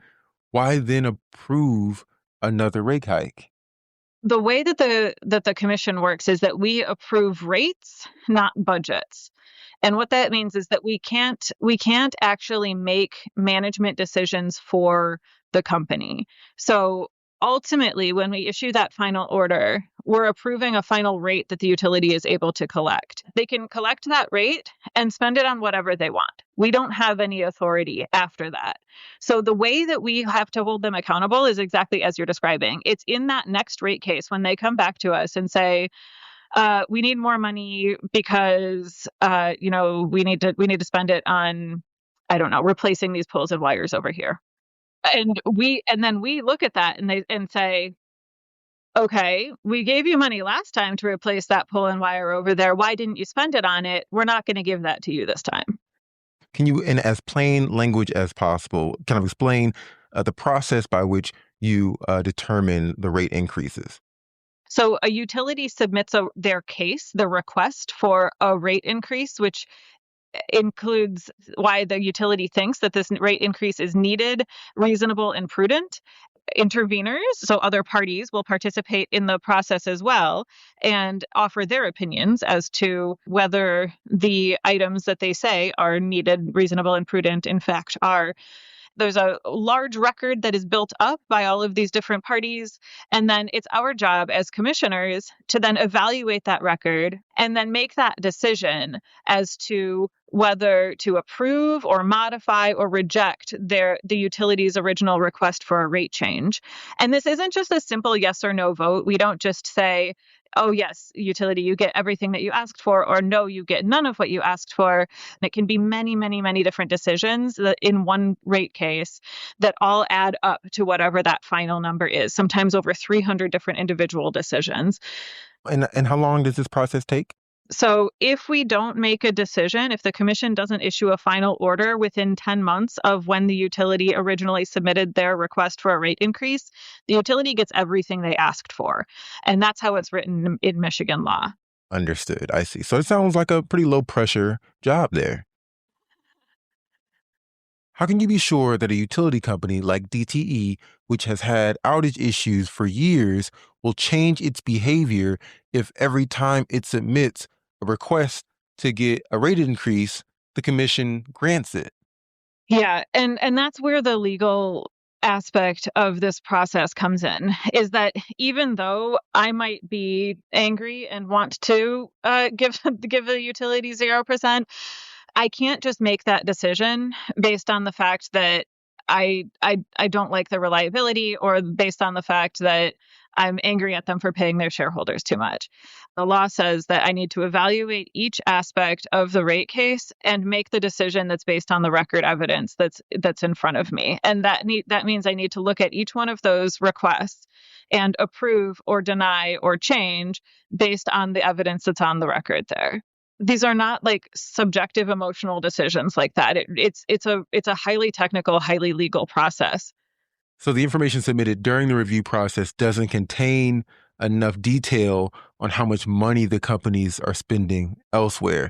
why then approve another rate hike? The way that the commission works is that we approve rates, not budgets. And what that means is that we can't actually make management decisions for the company. So ultimately, when we issue that final order, we're approving a final rate that the utility is able to collect. They can collect that rate and spend it on whatever they want. We don't have any authority after that. So the way that we have to hold them accountable is exactly as you're describing. It's in that next rate case when they come back to us and say, we need more money because we need to spend it on, I don't know, replacing these poles and wires over here. And then we look at that and say, okay, we gave you money last time to replace that pole and wire over there. Why didn't you spend it on it? We're not going to give that to you this time. Can you, in as plain language as possible, kind of explain the process by which you determine the rate increases? So a utility submits their case, the request for a rate increase, which includes why the utility thinks that this rate increase is needed, reasonable, and prudent. Interveners, so other parties, will participate in the process as well and offer their opinions as to whether the items that they say are needed, reasonable, and prudent, in fact, are. There's a large record that is built up by all of these different parties. And then it's our job as commissioners to then evaluate that record and then make that decision as to whether to approve or modify or reject the utility's original request for a rate change. And this isn't just a simple yes or no vote. We don't just say, oh, yes, utility, you get everything that you asked for, or no, you get none of what you asked for. And it can be many, many, many different decisions that in one rate case that all add up to whatever that final number is, sometimes over 300 different individual decisions. And how long does this process take? So if we don't make a decision, if the commission doesn't issue a final order within 10 months of when the utility originally submitted their request for a rate increase, the utility gets everything they asked for. And that's how it's written in Michigan law. Understood. I see. So it sounds like a pretty low pressure job there. How can you be sure that a utility company like DTE, which has had outage issues for years, will change its behavior if every time it submits a request to get a rate increase, the commission grants it? Yeah, and that's where the legal aspect of this process comes in, is that even though I might be angry and want to give the utility 0%, I can't just make that decision based on the fact that I don't like the reliability, or based on the fact that I'm angry at them for paying their shareholders too much. The law says that I need to evaluate each aspect of the rate case and make the decision that's based on the record evidence that's in front of me. And that means I need to look at each one of those requests and approve or deny or change based on the evidence that's on the record there. These are not like subjective emotional decisions like that. It's a highly technical, highly legal process. So the information submitted during the review process doesn't contain enough detail on how much money the companies are spending elsewhere.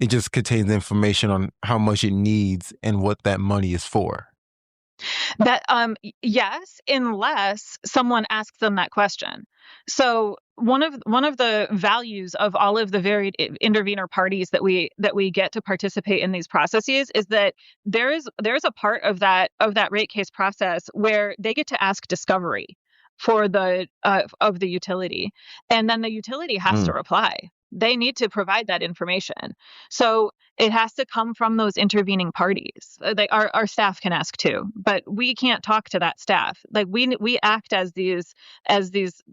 It just contains information on how much it needs and what that money is for. That yes, unless someone asks them that question. So one of the values of all of the varied intervener parties that we get to participate in these processes is that there's a part of that rate case process where they get to ask discovery for the of the utility, and then the utility has to reply. They need to provide that information. So it has to come from those intervening parties. Our staff can ask too, but we can't talk to that staff. Like we act as these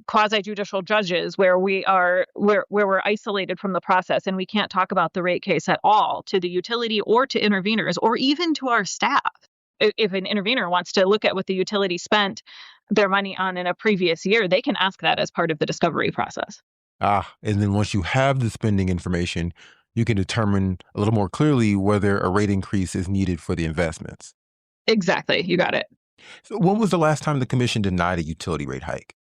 quasi-judicial judges where we're isolated from the process, and we can't talk about the rate case at all to the utility or to interveners or even to our staff. If an intervener wants to look at what the utility spent their money on in a previous year, they can ask that as part of the discovery process. And then once you have the spending information, you can determine a little more clearly whether a rate increase is needed for the investments. Exactly. You got it. So when was the last time the commission denied a utility rate hike?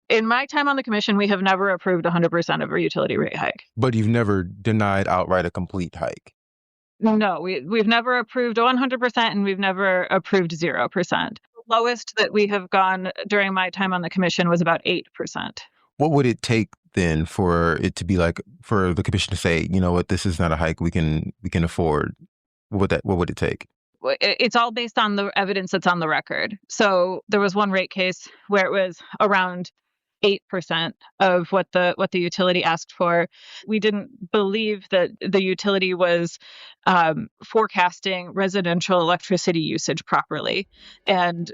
In my time on the commission, we have never approved 100% of a utility rate hike. But you've never denied outright a complete hike? No, we've never approved 100%, and we've never approved 0%. The lowest that we have gone during my time on the commission was about 8%. What would it take then for it to be like, for the commission to say, you know what, this is not a hike we can afford? What would it take? It's all based on the evidence that's on the record. So there was one rate case where it was around 8% of what the utility asked for. We didn't believe that the utility was forecasting residential electricity usage properly, and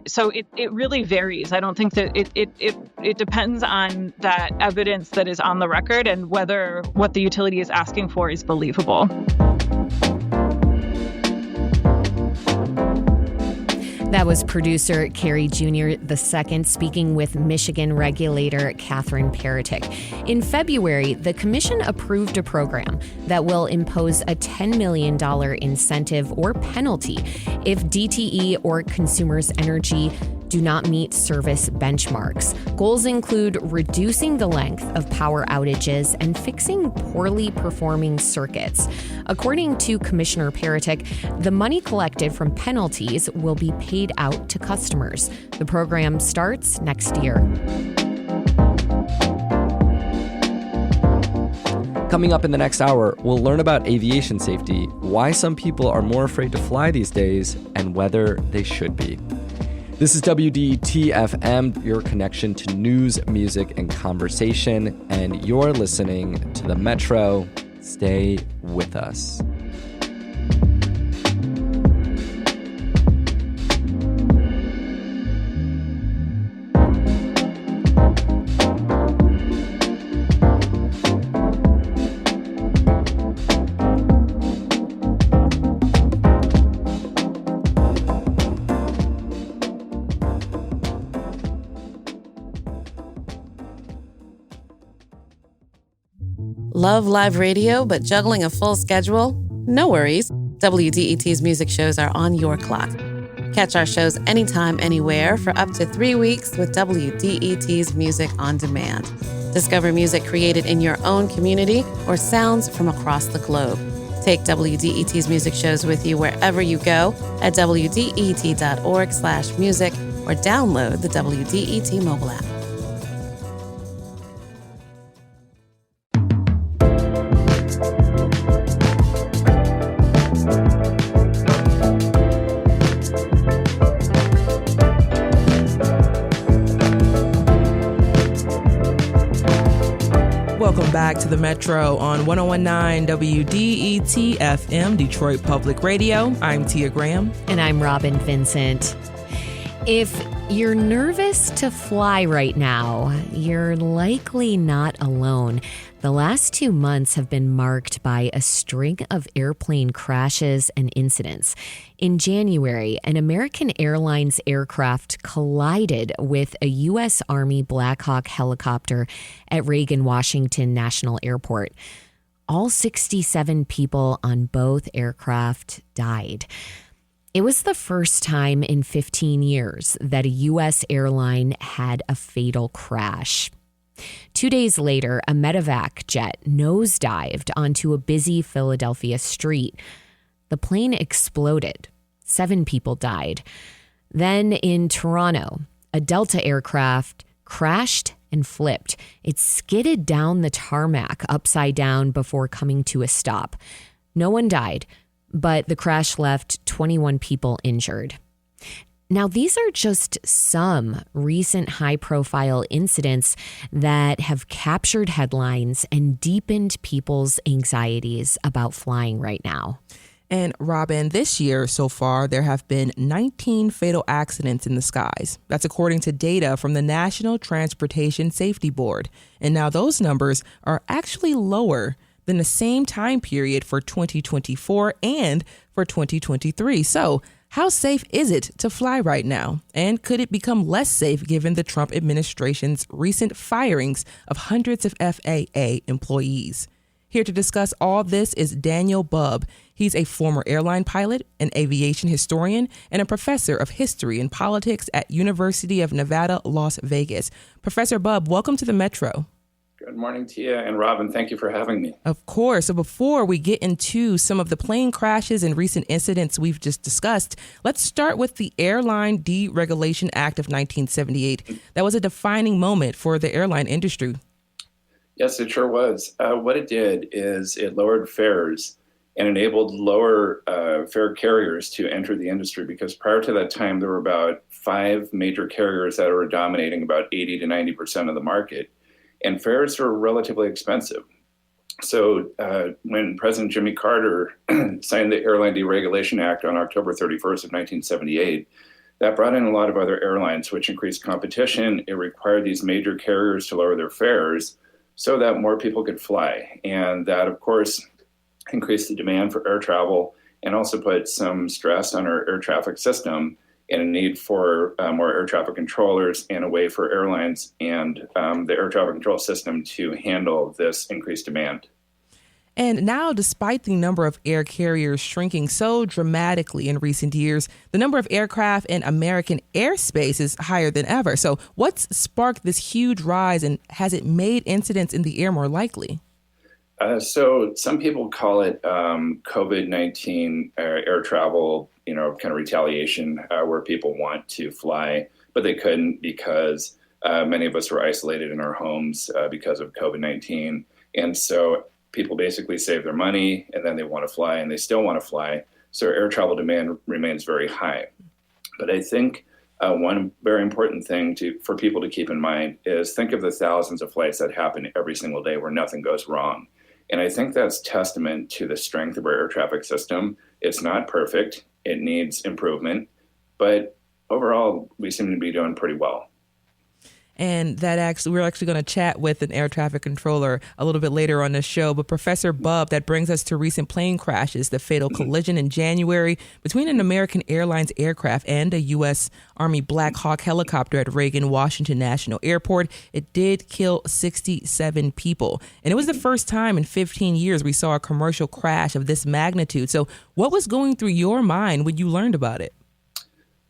so it really varies. I don't think that it depends on that evidence that is on the record and whether what the utility is asking for is believable. That was producer Carrie Jr. II speaking with Michigan regulator Catherine Paratic. In February, the commission approved a program that will impose a $10 million incentive or penalty if DTE or Consumers Energy do not meet service benchmarks. Goals include reducing the length of power outages and fixing poorly performing circuits. According to Commissioner Paratic, the money collected from penalties will be paid out to customers. The program starts next year. Coming up in the next hour, we'll learn about aviation safety, why some people are more afraid to fly these days, and whether they should be. This is WDET-FM, your connection to news, music, and conversation, and you're listening to The Metro. Stay with us. Love live radio, but juggling a full schedule? No worries. WDET's music shows are on your clock. Catch our shows anytime, anywhere for up to 3 weeks with WDET's Music on Demand. Discover music created in your own community or sounds from across the globe. Take WDET's music shows with you wherever you go at WDET.org/music or download the WDET mobile app. Welcome back to the Metro on 1019 WDET FM, Detroit Public Radio. I'm Tia Graham. And I'm Robin Vincent. If you're nervous to fly right now, you're likely not alone. The last 2 months have been marked by a string of airplane crashes and incidents. In January, an American Airlines aircraft collided with a U.S. Army Black Hawk helicopter at Reagan Washington National Airport. All 67 people on both aircraft died. It was the first time in 15 years that a U.S. airline had a fatal crash. 2 days later, a medevac jet nosedived onto a busy Philadelphia street. The plane exploded. 7 people died. Then in Toronto, a Delta aircraft crashed and flipped. It skidded down the tarmac upside down before coming to a stop. No one died, but the crash left 21 people injured. Now, these are just some recent high-profile incidents that have captured headlines and deepened people's anxieties about flying right now. And Robin, this year so far, there have been 19 fatal accidents in the skies. That's according to data from the National Transportation Safety Board. And now those numbers are actually lower than the same time period for 2024 and for 2023. So how safe is it to fly right now? And could it become less safe given the Trump administration's recent firings of hundreds of FAA employees? Here to discuss all this is Daniel Bubb. He's a former airline pilot, an aviation historian, and a professor of history and politics at University of Nevada, Las Vegas. Professor Bubb, welcome to the Metro. Good morning, Tia and Robin. Thank you for having me. Of course. So before we get into some of the plane crashes and recent incidents we've just discussed, let's start with the Airline Deregulation Act of 1978. That was a defining moment for the airline industry. Yes, it sure was. What it did is it lowered fares and enabled lower fare carriers to enter the industry, because prior to that time, there were about 5 major carriers that were dominating about 80 to 90% of the market. And fares were relatively expensive. So when President Jimmy Carter signed the Airline Deregulation Act on October 31st of 1978, that brought in a lot of other airlines, which increased competition. It required these major carriers to lower their fares so that more people could fly. And that, of course, increased the demand for air travel and also put some stress on our air traffic system and a need for more air traffic controllers and a way for airlines and the air traffic control system to handle this increased demand. And now, despite the number of air carriers shrinking so dramatically in recent years, the number of aircraft in American airspace is higher than ever. So what's sparked this huge rise, and has it made incidents in the air more likely? So some people call it COVID-19 air travel, kind of retaliation, where people want to fly, but they couldn't because many of us were isolated in our homes because of COVID-19. And so people basically save their money and then they want to fly and they still want to fly. So air travel demand remains very high. But I think one very important thing for people to keep in mind is think of the thousands of flights that happen every single day where nothing goes wrong. And I think that's testament to the strength of our air traffic system. It's not perfect. It needs improvement. But overall, we seem to be doing pretty well. And we're actually going to chat with an air traffic controller a little bit later on the show. But Professor Bub, that brings us to recent plane crashes, the fatal collision in January between an American Airlines aircraft and a U.S. Army Black Hawk helicopter at Reagan Washington National Airport. It did kill 67 people. And it was the first time in 15 years we saw a commercial crash of this magnitude. So what was going through your mind when you learned about it?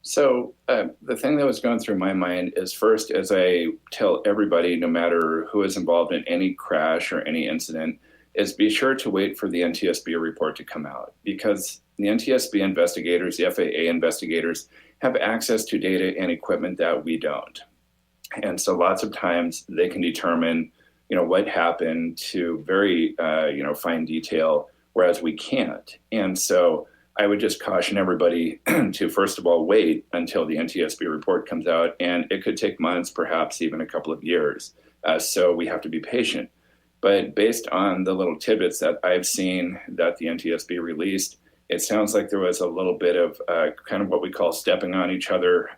So the thing that was going through my mind is, first, as I tell everybody, no matter who is involved in any crash or any incident, is be sure to wait for the NTSB report to come out, because the NTSB investigators, the FAA investigators, have access to data and equipment that we don't. And so lots of times they can determine, what happened to very, fine detail, whereas we can't. And so I would just caution everybody to, first of all, wait until the NTSB report comes out, and it could take months, perhaps even a couple of years. So we have to be patient. But based on the little tidbits that I've seen that the NTSB released, it sounds like there was a little bit of kind of what we call stepping on each other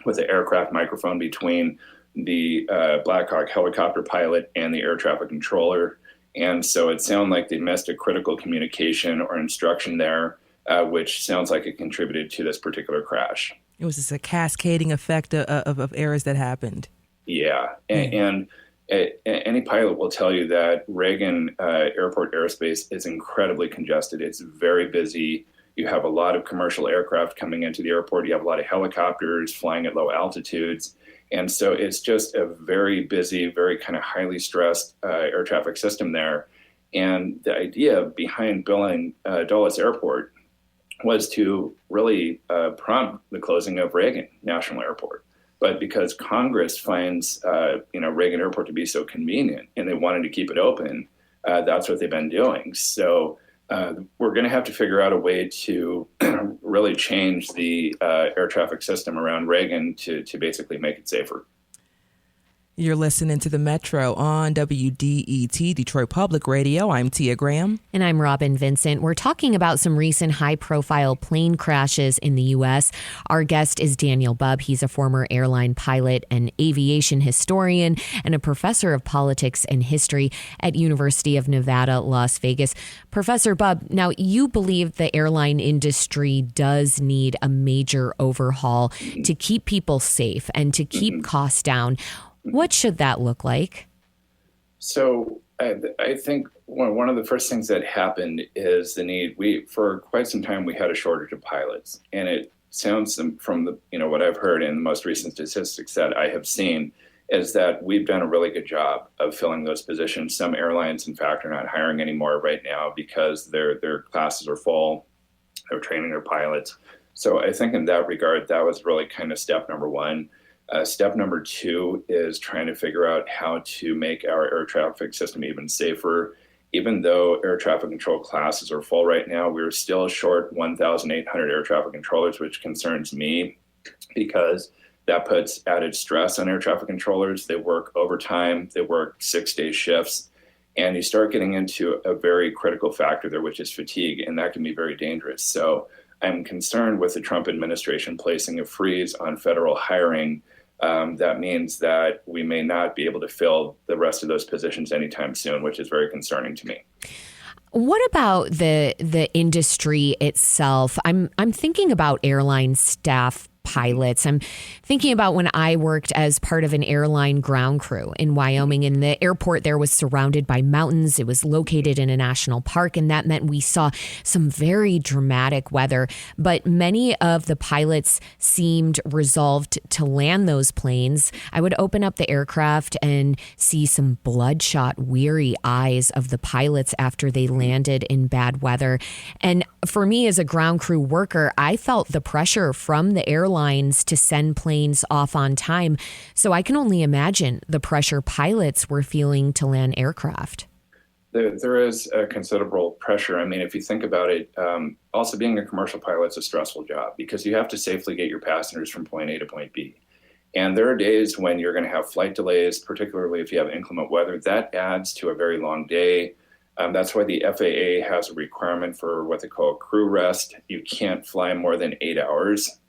with the aircraft microphone between the Black Hawk helicopter pilot and the air traffic controller. And so it sounded like they missed a critical communication or instruction there, which sounds like it contributed to this particular crash. It was just a cascading effect of errors that happened. Yeah. And any pilot will tell you that Reagan Airport airspace is incredibly congested. It's very busy. You have a lot of commercial aircraft coming into the airport. You have a lot of helicopters flying at low altitudes. And so it's just a very busy, very kind of highly stressed air traffic system there. And the idea behind building Dulles Airport was to really prompt the closing of Reagan National Airport. But because Congress finds Reagan Airport to be so convenient and they wanted to keep it open, that's what they've been doing. So we're going to have to figure out a way to really change the air traffic system around Reagan to basically make it safer. You're listening to The Metro on WDET, Detroit Public Radio. I'm Tia Graham. And I'm Robin Vincent. We're talking about some recent high-profile plane crashes in the U.S. Our guest is Daniel Bubb. He's a former airline pilot, an aviation historian, and a professor of politics and history at University of Nevada, Las Vegas. Professor Bubb, now you believe the airline industry does need a major overhaul to keep people safe and to keep costs down. What should that look like? So I think one of the first things that happened is the need. For quite some time, we had a shortage of pilots. And it sounds from what I've heard in the most recent statistics that I have seen is that we've done a really good job of filling those positions. Some airlines, in fact, are not hiring anymore right now because their classes are full. They're training their pilots. So I think in that regard, that was really kind of step number one. Step number two is trying to figure out how to make our air traffic system even safer. Even though air traffic control classes are full right now, we're still short 1,800 air traffic controllers, which concerns me because that puts added stress on air traffic controllers. They work overtime, they work 6-day shifts, and you start getting into a very critical factor there, which is fatigue, and that can be very dangerous. So I'm concerned with the Trump administration placing a freeze on federal hiring. That means that we may not be able to fill the rest of those positions anytime soon, which is very concerning to me. What about the industry itself? I'm thinking about airline staff pilots. I'm thinking about when I worked as part of an airline ground crew in Wyoming, and the airport there was surrounded by mountains. It was located in a national park, and that meant we saw some very dramatic weather. But many of the pilots seemed resolved to land those planes. I would open up the aircraft and see some bloodshot, weary eyes of the pilots after they landed in bad weather. And for me as a ground crew worker, I felt the pressure from the airlines to send planes off on time. So I can only imagine the pressure pilots were feeling to land aircraft. There is a considerable pressure. I mean, if you think about it, also being a commercial pilot is a stressful job because you have to safely get your passengers from point A to point B. And there are days when you're going to have flight delays, particularly if you have inclement weather. That adds to a very long day. That's why the FAA has a requirement for what they call crew rest. You can't fly more than 8 hours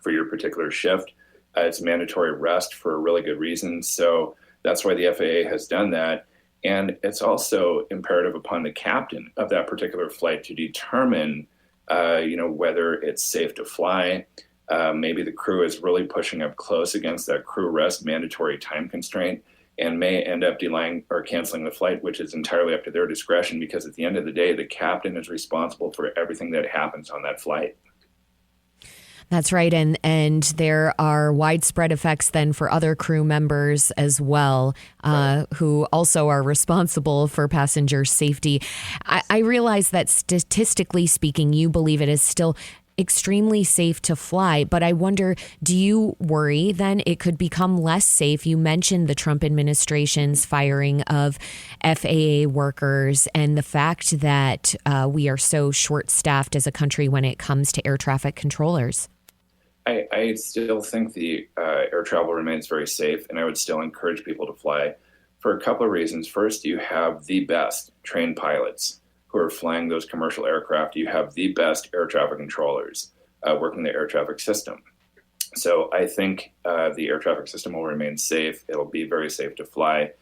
for your particular shift. It's mandatory rest for a really good reason. So that's why the FAA has done that. And it's also imperative upon the captain of that particular flight to determine, whether it's safe to fly. Maybe the crew is really pushing up close against that crew rest mandatory time constraint and may end up delaying or canceling the flight, which is entirely up to their discretion because at the end of the day, the captain is responsible for everything that happens on that flight. That's right. And there are widespread effects then for other crew members as well, who also are responsible for passenger safety. I realize that statistically speaking, you believe it is still extremely safe to fly, but I wonder, do you worry then it could become less safe? You mentioned the Trump administration's firing of FAA workers and the fact that we are so short-staffed as a country when it comes to air traffic controllers. I still think the air travel remains very safe, and I would still encourage people to fly for a couple of reasons. First, you have the best trained pilots who are flying those commercial aircraft. You have the best air traffic controllers working the air traffic system. So I think the air traffic system will remain safe. It'll be very safe to fly.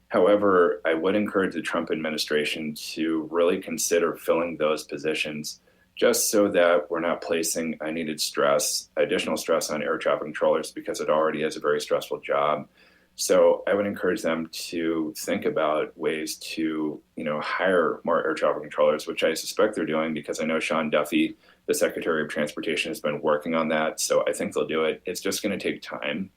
However, I would encourage the Trump administration to really consider filling those positions just so that we're not placing unneeded stress, additional stress on air traffic controllers because it already is a very stressful job. So I would encourage them to think about ways to, hire more air traffic controllers, which I suspect they're doing because I know Sean Duffy, the Secretary of Transportation, has been working on that. So I think they'll do it. It's just going to take time.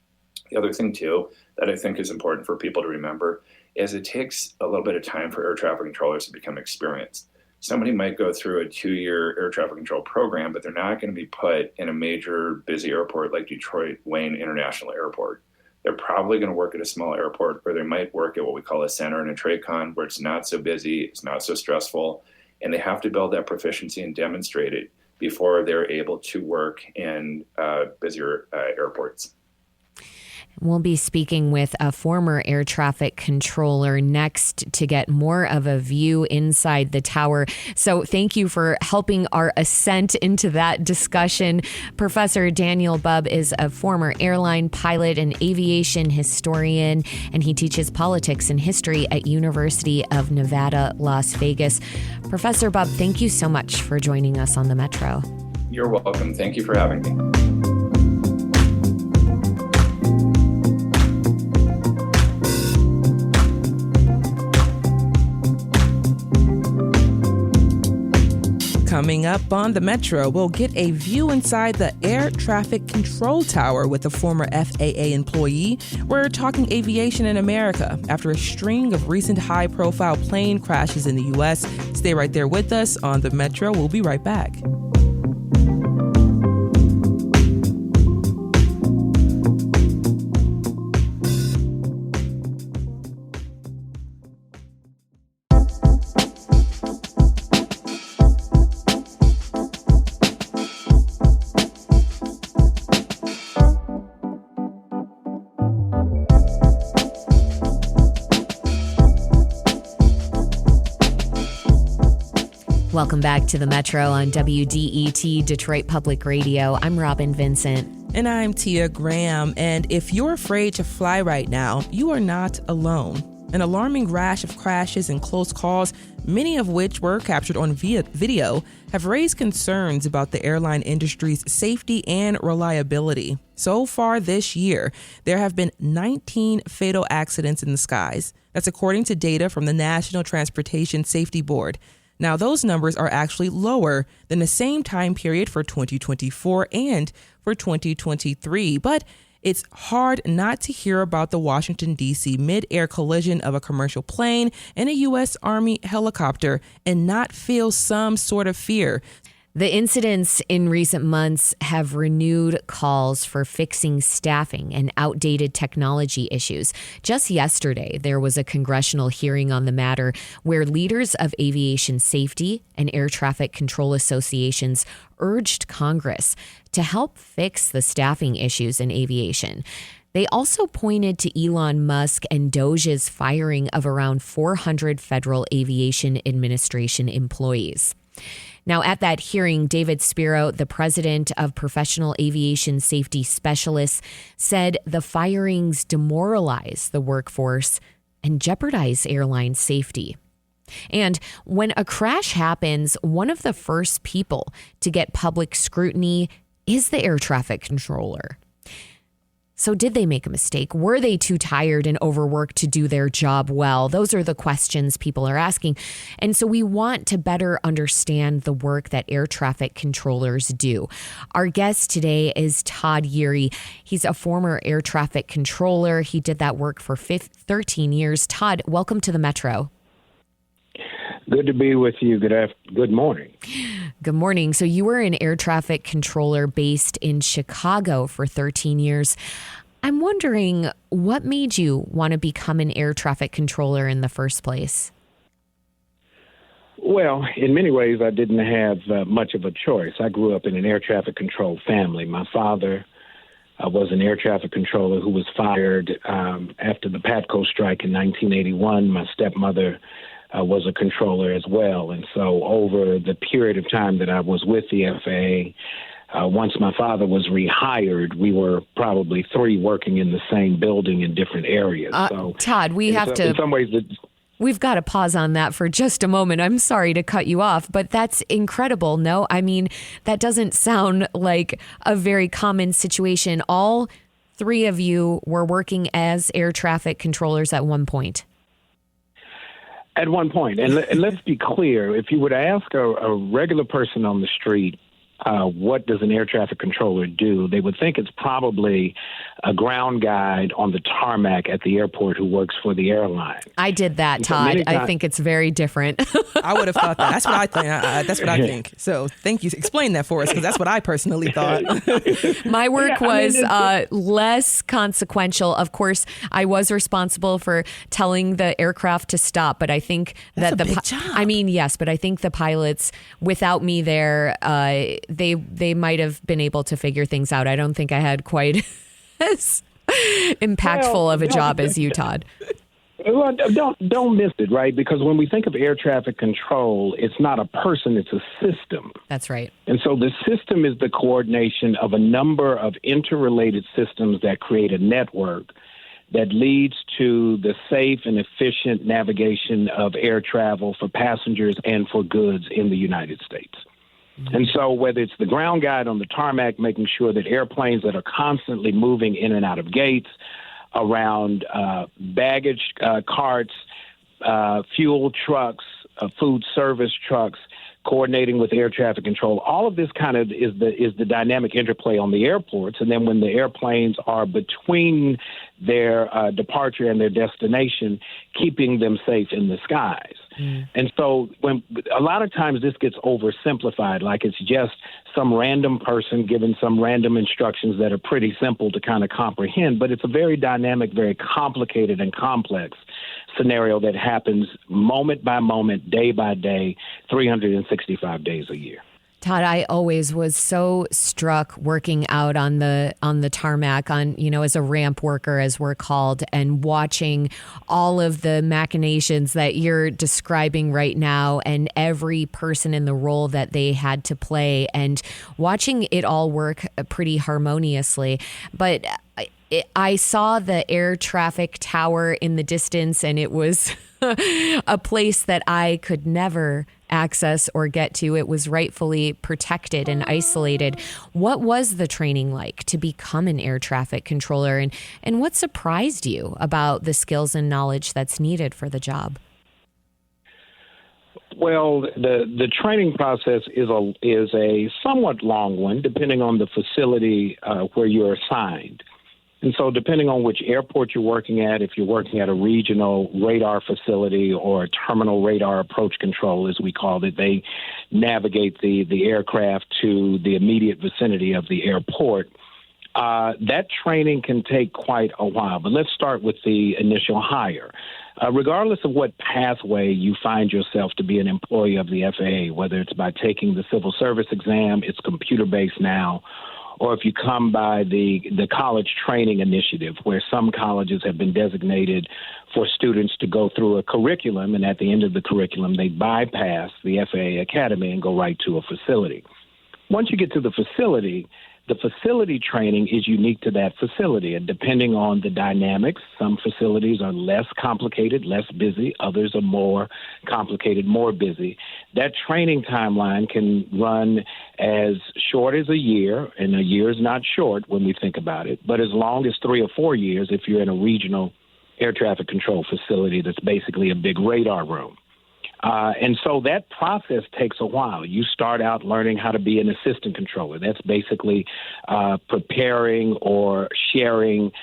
The other thing, too, that I think is important for people to remember is it takes a little bit of time for air traffic controllers to become experienced. Somebody might go through a 2-year air traffic control program, but they're not going to be put in a major busy airport like Detroit Wayne International Airport. They're probably going to work at a small airport, or they might work at what we call a center and a TRACON, where it's not so busy, it's not so stressful, and they have to build that proficiency and demonstrate it before they're able to work in busier airports. We'll be speaking with a former air traffic controller next to get more of a view inside the tower. So thank you for helping our ascent into that discussion. Professor Daniel Bubb is a former airline pilot and aviation historian, and he teaches politics and history at University of Nevada, Las Vegas. Professor Bubb, thank you so much for joining us on the Metro. You're welcome. Thank you for having me. Coming up on the Metro, we'll get a view inside the air traffic control tower with a former FAA employee. We're talking aviation in America after a string of recent high-profile plane crashes in the U.S. Stay right there with us on the Metro. We'll be right back. Welcome back to the Metro on WDET Detroit Public Radio. I'm Robin Vincent. And I'm Tia Graham. And if you're afraid to fly right now, you are not alone. An alarming rash of crashes and close calls, many of which were captured on video, have raised concerns about the airline industry's safety and reliability. So far this year, there have been 19 fatal accidents in the skies. That's according to data from the National Transportation Safety Board. Now, those numbers are actually lower than the same time period for 2024 and for 2023, but it's hard not to hear about the Washington, D.C. mid-air collision of a commercial plane and a U.S. Army helicopter and not feel some sort of fear. The incidents in recent months have renewed calls for fixing staffing and outdated technology issues. Just yesterday, there was a congressional hearing on the matter where leaders of aviation safety and air traffic control associations urged Congress to help fix the staffing issues in aviation. They also pointed to Elon Musk and Doge's firing of around 400 Federal Aviation Administration employees. Now, at that hearing, David Spiro, the president of Professional Aviation Safety Specialists, said the firings demoralize the workforce and jeopardize airline safety. And when a crash happens, one of the first people to get public scrutiny is the air traffic controller. So did they make a mistake? Were they too tired and overworked to do their job well? Those are the questions people are asking. And so we want to better understand the work that air traffic controllers do. Our guest today is Todd Yeary. He's a former air traffic controller. He did that work for 13 years. Todd, welcome to the Metro. Good to be with you. Good morning. Good morning. So you were an air traffic controller based in Chicago for 13 years. I'm wondering what made you want to become an air traffic controller in the first place? Well, in many ways, I didn't have much of a choice. I grew up in an air traffic control family. My father was an air traffic controller who was fired after the PATCO strike in 1981. My stepmother was a controller as well. And so over the period of time that I was with the FAA, once my father was rehired, we were probably three working in the same building in different areas. So, Todd, in some ways, we've got to pause on that for just a moment. I'm sorry to cut you off, but that's incredible. No, I mean, that doesn't sound like a very common situation. All three of you were working as air traffic controllers at one point. At one point. And let's be clear, if you would ask a regular person on the street, what does an air traffic controller do? They would think it's probably a ground guide on the tarmac at the airport who works for the airline. I did that, Todd. I think it's very different. I would have thought that. That's what I think. That's what I think. So thank you. Explain that for us, because that's what I personally thought. My work was less consequential. Of course, I was responsible for telling the aircraft to stop, but I think that's a big job. I mean, yes, but I think the pilots, without me there, they might have been able to figure things out. I don't think I had quite as impactful of a job as you, Todd. Well, don't miss it, right? Because when we think of air traffic control, it's not a person, it's a system. That's right. And so the system is the coordination of a number of interrelated systems that create a network that leads to the safe and efficient navigation of air travel for passengers and for goods in the United States. And so whether it's the ground guide on the tarmac, making sure that airplanes that are constantly moving in and out of gates, around baggage carts, fuel trucks, food service trucks, coordinating with air traffic control, all of this kind of is the dynamic interplay on the airports. And then when the airplanes are between their departure and their destination, keeping them safe in the skies. And so when a lot of times this gets oversimplified, like it's just some random person given some random instructions that are pretty simple to kind of comprehend, but it's a very dynamic, very complicated and complex scenario that happens moment by moment, day by day, 365 days a year. Todd, I always was so struck working out on the tarmac, as a ramp worker, as we're called, and watching all of the machinations that you're describing right now, and every person in the role that they had to play, and watching it all work pretty harmoniously. But I saw the air traffic tower in the distance, and it was a place that I could never access or get to. It was rightfully protected and isolated. What was the training like to become an air traffic controller, and what surprised you about the skills and knowledge that's needed for the job? Well, the training process is a somewhat long one, depending on the facility where you're assigned. And so depending on which airport you're working at, if you're working at a regional radar facility or a terminal radar approach control, as we call it, they navigate the aircraft to the immediate vicinity of the airport. That training can take quite a while, but let's start with the initial hire. Regardless of what pathway you find yourself to be an employee of the FAA, whether it's by taking the civil service exam, it's computer-based now, or if you come by the college training initiative, where some colleges have been designated for students to go through a curriculum, and at the end of the curriculum, they bypass the FAA Academy and go right to a facility. Once you get to the facility training is unique to that facility, and depending on the dynamics, some facilities are less complicated, less busy. Others are more complicated, more busy. That training timeline can run as short as a year, and a year is not short when we think about it, but as long as 3 or 4 years if you're in a regional air traffic control facility that's basically a big radar room. And so that process takes a while. You start out learning how to be an assistant controller. That's basically preparing or sharing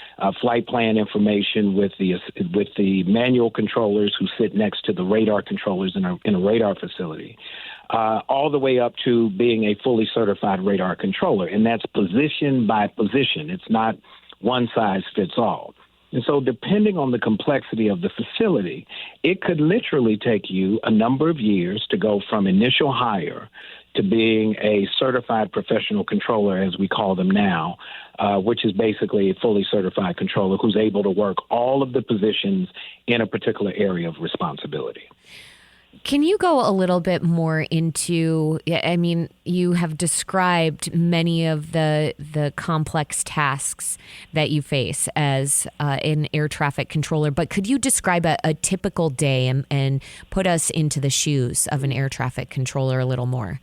flight plan information with the manual controllers who sit next to the radar controllers in a radar facility, all the way up to being a fully certified radar controller. And that's position by position. It's not one size fits all. And so depending on the complexity of the facility, it could literally take you a number of years to go from initial hire to being a certified professional controller, as we call them now, which is basically a fully certified controller who's able to work all of the positions in a particular area of responsibility. Can you go a little bit more into, I mean, you have described many of the complex tasks that you face as an air traffic controller, but could you describe a typical day and put us into the shoes of an air traffic controller a little more?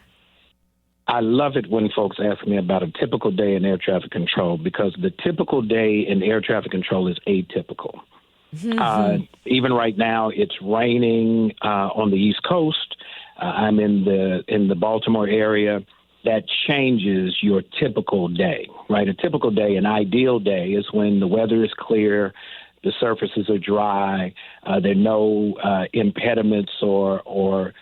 I love it when folks ask me about a typical day in air traffic control, because the typical day in air traffic control is atypical. Even right now, it's raining on the East Coast. I'm in the Baltimore area. That changes your typical day, right? A typical day, an ideal day, is when the weather is clear, the surfaces are dry, there are no impediments or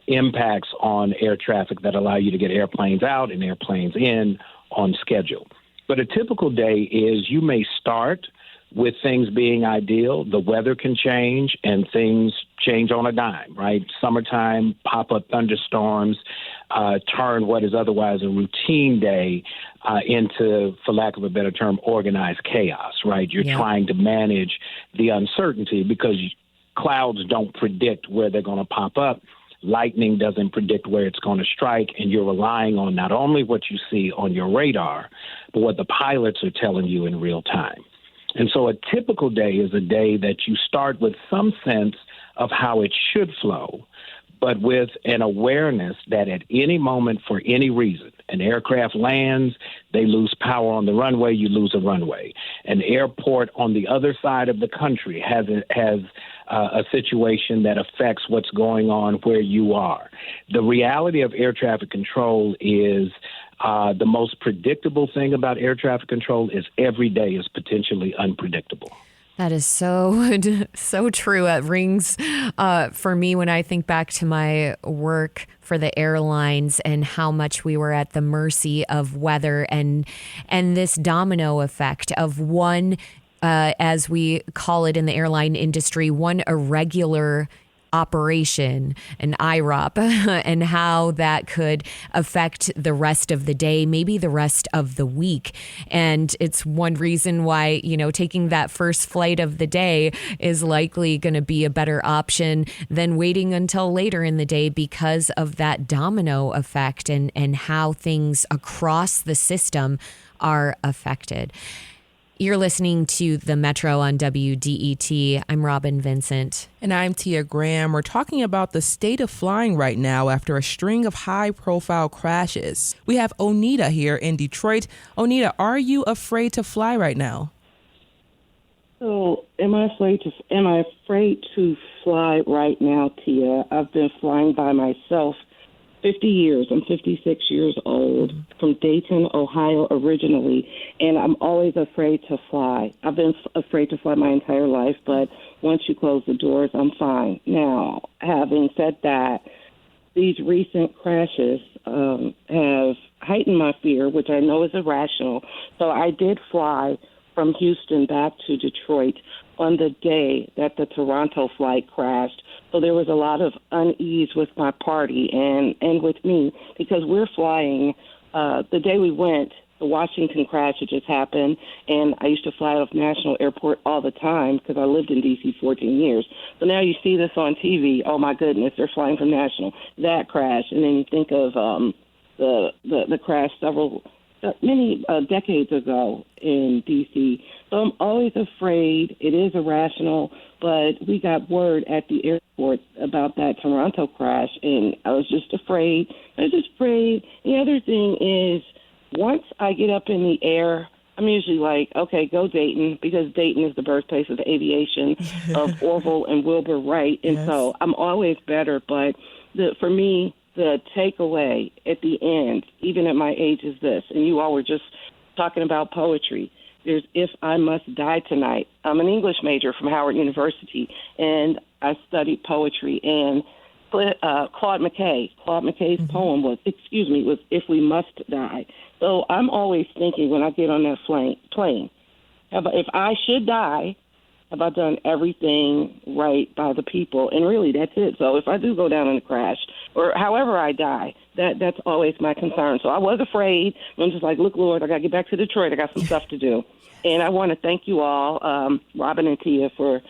impacts on air traffic that allow you to get airplanes out and airplanes in on schedule. But a typical day is you may start with things being ideal. The weather can change and things change on a dime, right? Summertime, pop-up thunderstorms turn what is otherwise a routine day into, for lack of a better term, organized chaos, right? You're trying to manage the uncertainty because clouds don't predict where they're going to pop up. Lightning doesn't predict where it's going to strike, and you're relying on not only what you see on your radar, but what the pilots are telling you in real time. And so a typical day is a day that you start with some sense of how it should flow, but with an awareness that at any moment, for any reason, an aircraft lands, they lose power on the runway, you lose a runway. An airport on the other side of the country has a situation that affects what's going on where you are. The reality of air traffic control is the most predictable thing about air traffic control is every day is potentially unpredictable. That is so true. It rings for me when I think back to my work for the airlines and how much we were at the mercy of weather and this domino effect of one, as we call it in the airline industry, one irregular operation, an IROP, and how that could affect the rest of the day, maybe the rest of the week. And it's one reason why, taking that first flight of the day is likely going to be a better option than waiting until later in the day because of that domino effect and how things across the system are affected. You're listening to The Metro on WDET. I'm Robin Vincent. And I'm Tia Graham. We're talking about the state of flying right now after a string of high-profile crashes. We have Onita here in Detroit. Onita, are you afraid to fly right now? So, am I afraid to fly right now, Tia? I've been flying by myself 50 years. I'm 56 years old, from Dayton, Ohio originally, and I'm always afraid to fly. I've been afraid to fly my entire life, but once you close the doors, I'm fine. Now, having said that, these recent crashes have heightened my fear, which I know is irrational. So I did fly from Houston back to Detroit on the day that the Toronto flight crashed. So there was a lot of unease with my party and with me, because we're flying. The day we went, the Washington crash had just happened, and I used to fly out of National Airport all the time because I lived in D.C. 14 years. So now you see this on TV. Oh, my goodness, they're flying from National. That crash. And then you think of the crash many decades ago in D.C. So I'm always afraid. It is irrational, but we got word at the airport about that Toronto crash, and I was just afraid. The other thing is, once I get up in the air, I'm usually like, okay, go Dayton, because Dayton is the birthplace of the aviation of Orville and Wilbur Wright, and so I'm always better. But for me, the takeaway at the end, even at my age, is this, and you all were just talking about poetry. There's If I Must Die Tonight. I'm an English major from Howard University, and I studied poetry. And Claude McKay's poem was If We Must Die. So I'm always thinking when I get on that plane, if I should die, have I done everything right by the people? And really, that's it. So if I do go down in a crash, or however I die, that's always my concern. So I was afraid. I'm just like, look, Lord, I got to get back to Detroit. I got some stuff to do. And I want to thank you all, Robin and Tia, for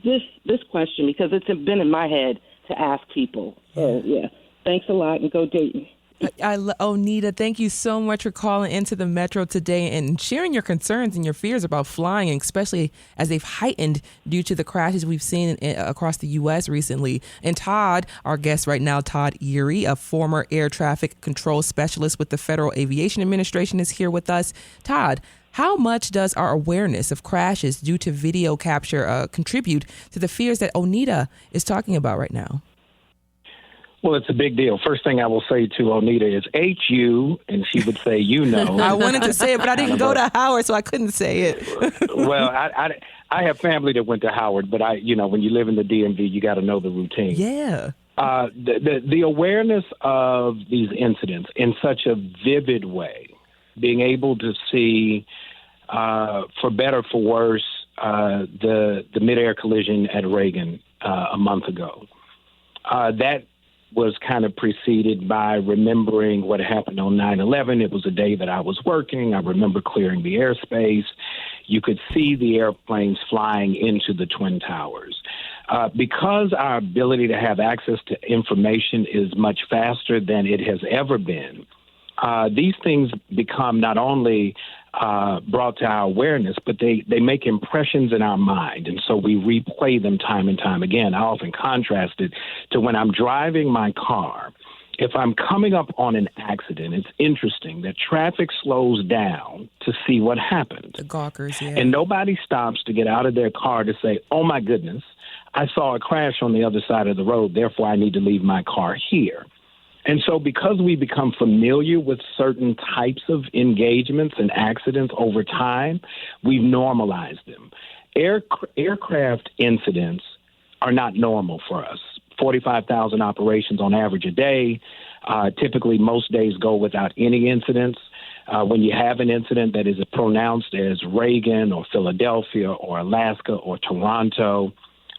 this question, because it's been in my head to ask people. So, yeah, thanks a lot, and go Dayton. Onita, thank you so much for calling into the Metro today and sharing your concerns and your fears about flying, especially as they've heightened due to the crashes we've seen across the U.S. recently. And Todd, our guest right now, Todd Erie, a former air traffic control specialist with the Federal Aviation Administration, is here with us. Todd, how much does our awareness of crashes due to video capture contribute to the fears that Onita is talking about right now? Well, it's a big deal. First thing I will say to Onita is HU, and she would say, I wanted to say it, but I didn't go to Howard, so I couldn't say it. Well, I have family that went to Howard, but when you live in the DMV, you got to know the routine. Yeah. The awareness of these incidents in such a vivid way, being able to see, for better, for worse, the midair collision at Reagan a month ago, that was kind of preceded by remembering what happened on 9/11. It was a day that I was working. I remember clearing the airspace. You could see the airplanes flying into the Twin Towers. Because our ability to have access to information is much faster than it has ever been, these things become not only brought to our awareness, but they make impressions in our mind. And so we replay them time and time again. I often contrast it to when I'm driving my car. If I'm coming up on an accident, it's interesting that traffic slows down to see what happened. The gawkers, yeah. And nobody stops to get out of their car to say, oh, my goodness, I saw a crash on the other side of the road, therefore I need to leave my car here. And so because we become familiar with certain types of engagements and accidents over time, we've normalized them. Aircraft incidents are not normal for us. 45,000 operations on average a day. Typically, most days go without any incidents. When you have an incident that is pronounced as Reagan or Philadelphia or Alaska or Toronto,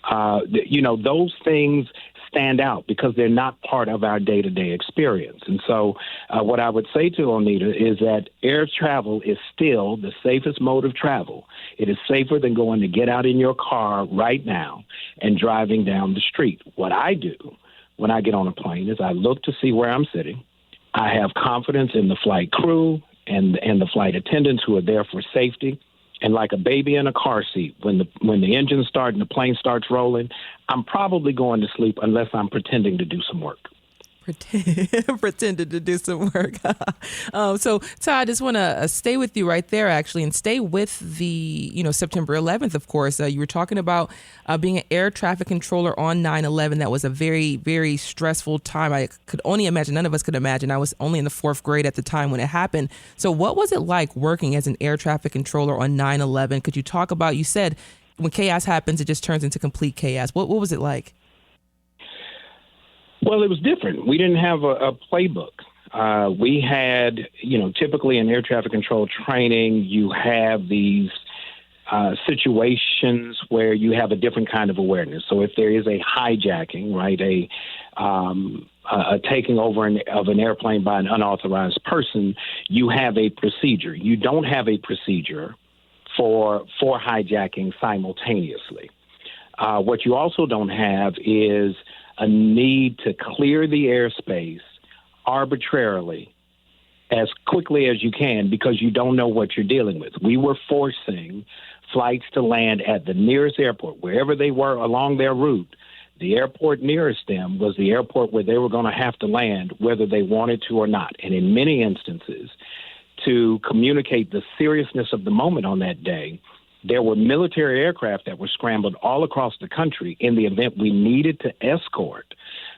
those things stand out because they're not part of our day-to-day experience. And so what I would say to Onita is that air travel is still the safest mode of travel. It is safer than going to get out in your car right now and driving down the street. What I do when I get on a plane is I look to see where I'm sitting. I have confidence in the flight crew and the flight attendants who are there for safety. And like a baby in a car seat, when the engines start and the plane starts rolling, I'm probably going to sleep unless I'm pretending to do some work. Pretended to do some work. So, Todd, I just want to stay with you right there, actually, and stay with the, September 11th, of course. You were talking about being an air traffic controller on 9/11. That was a very, very stressful time. I could only imagine. None of us could imagine. I was only in the 4th grade at the time when it happened. So what was it like working as an air traffic controller on 9/11? Could you talk about, you said when chaos happens, it just turns into complete chaos. What was it like? Well, it was different. We didn't have a playbook. We had, typically in air traffic control training, you have these situations where you have a different kind of awareness. So if there is a hijacking, right, a taking over of an airplane by an unauthorized person, you have a procedure. You don't have a procedure for hijacking simultaneously. What you also don't have is a need to clear the airspace arbitrarily as quickly as you can because you don't know what you're dealing with. We were forcing flights to land at the nearest airport, wherever they were along their route. The airport nearest them was the airport where they were going to have to land, whether they wanted to or not. And in many instances, to communicate the seriousness of the moment on that day, there were military aircraft that were scrambled all across the country in the event we needed to escort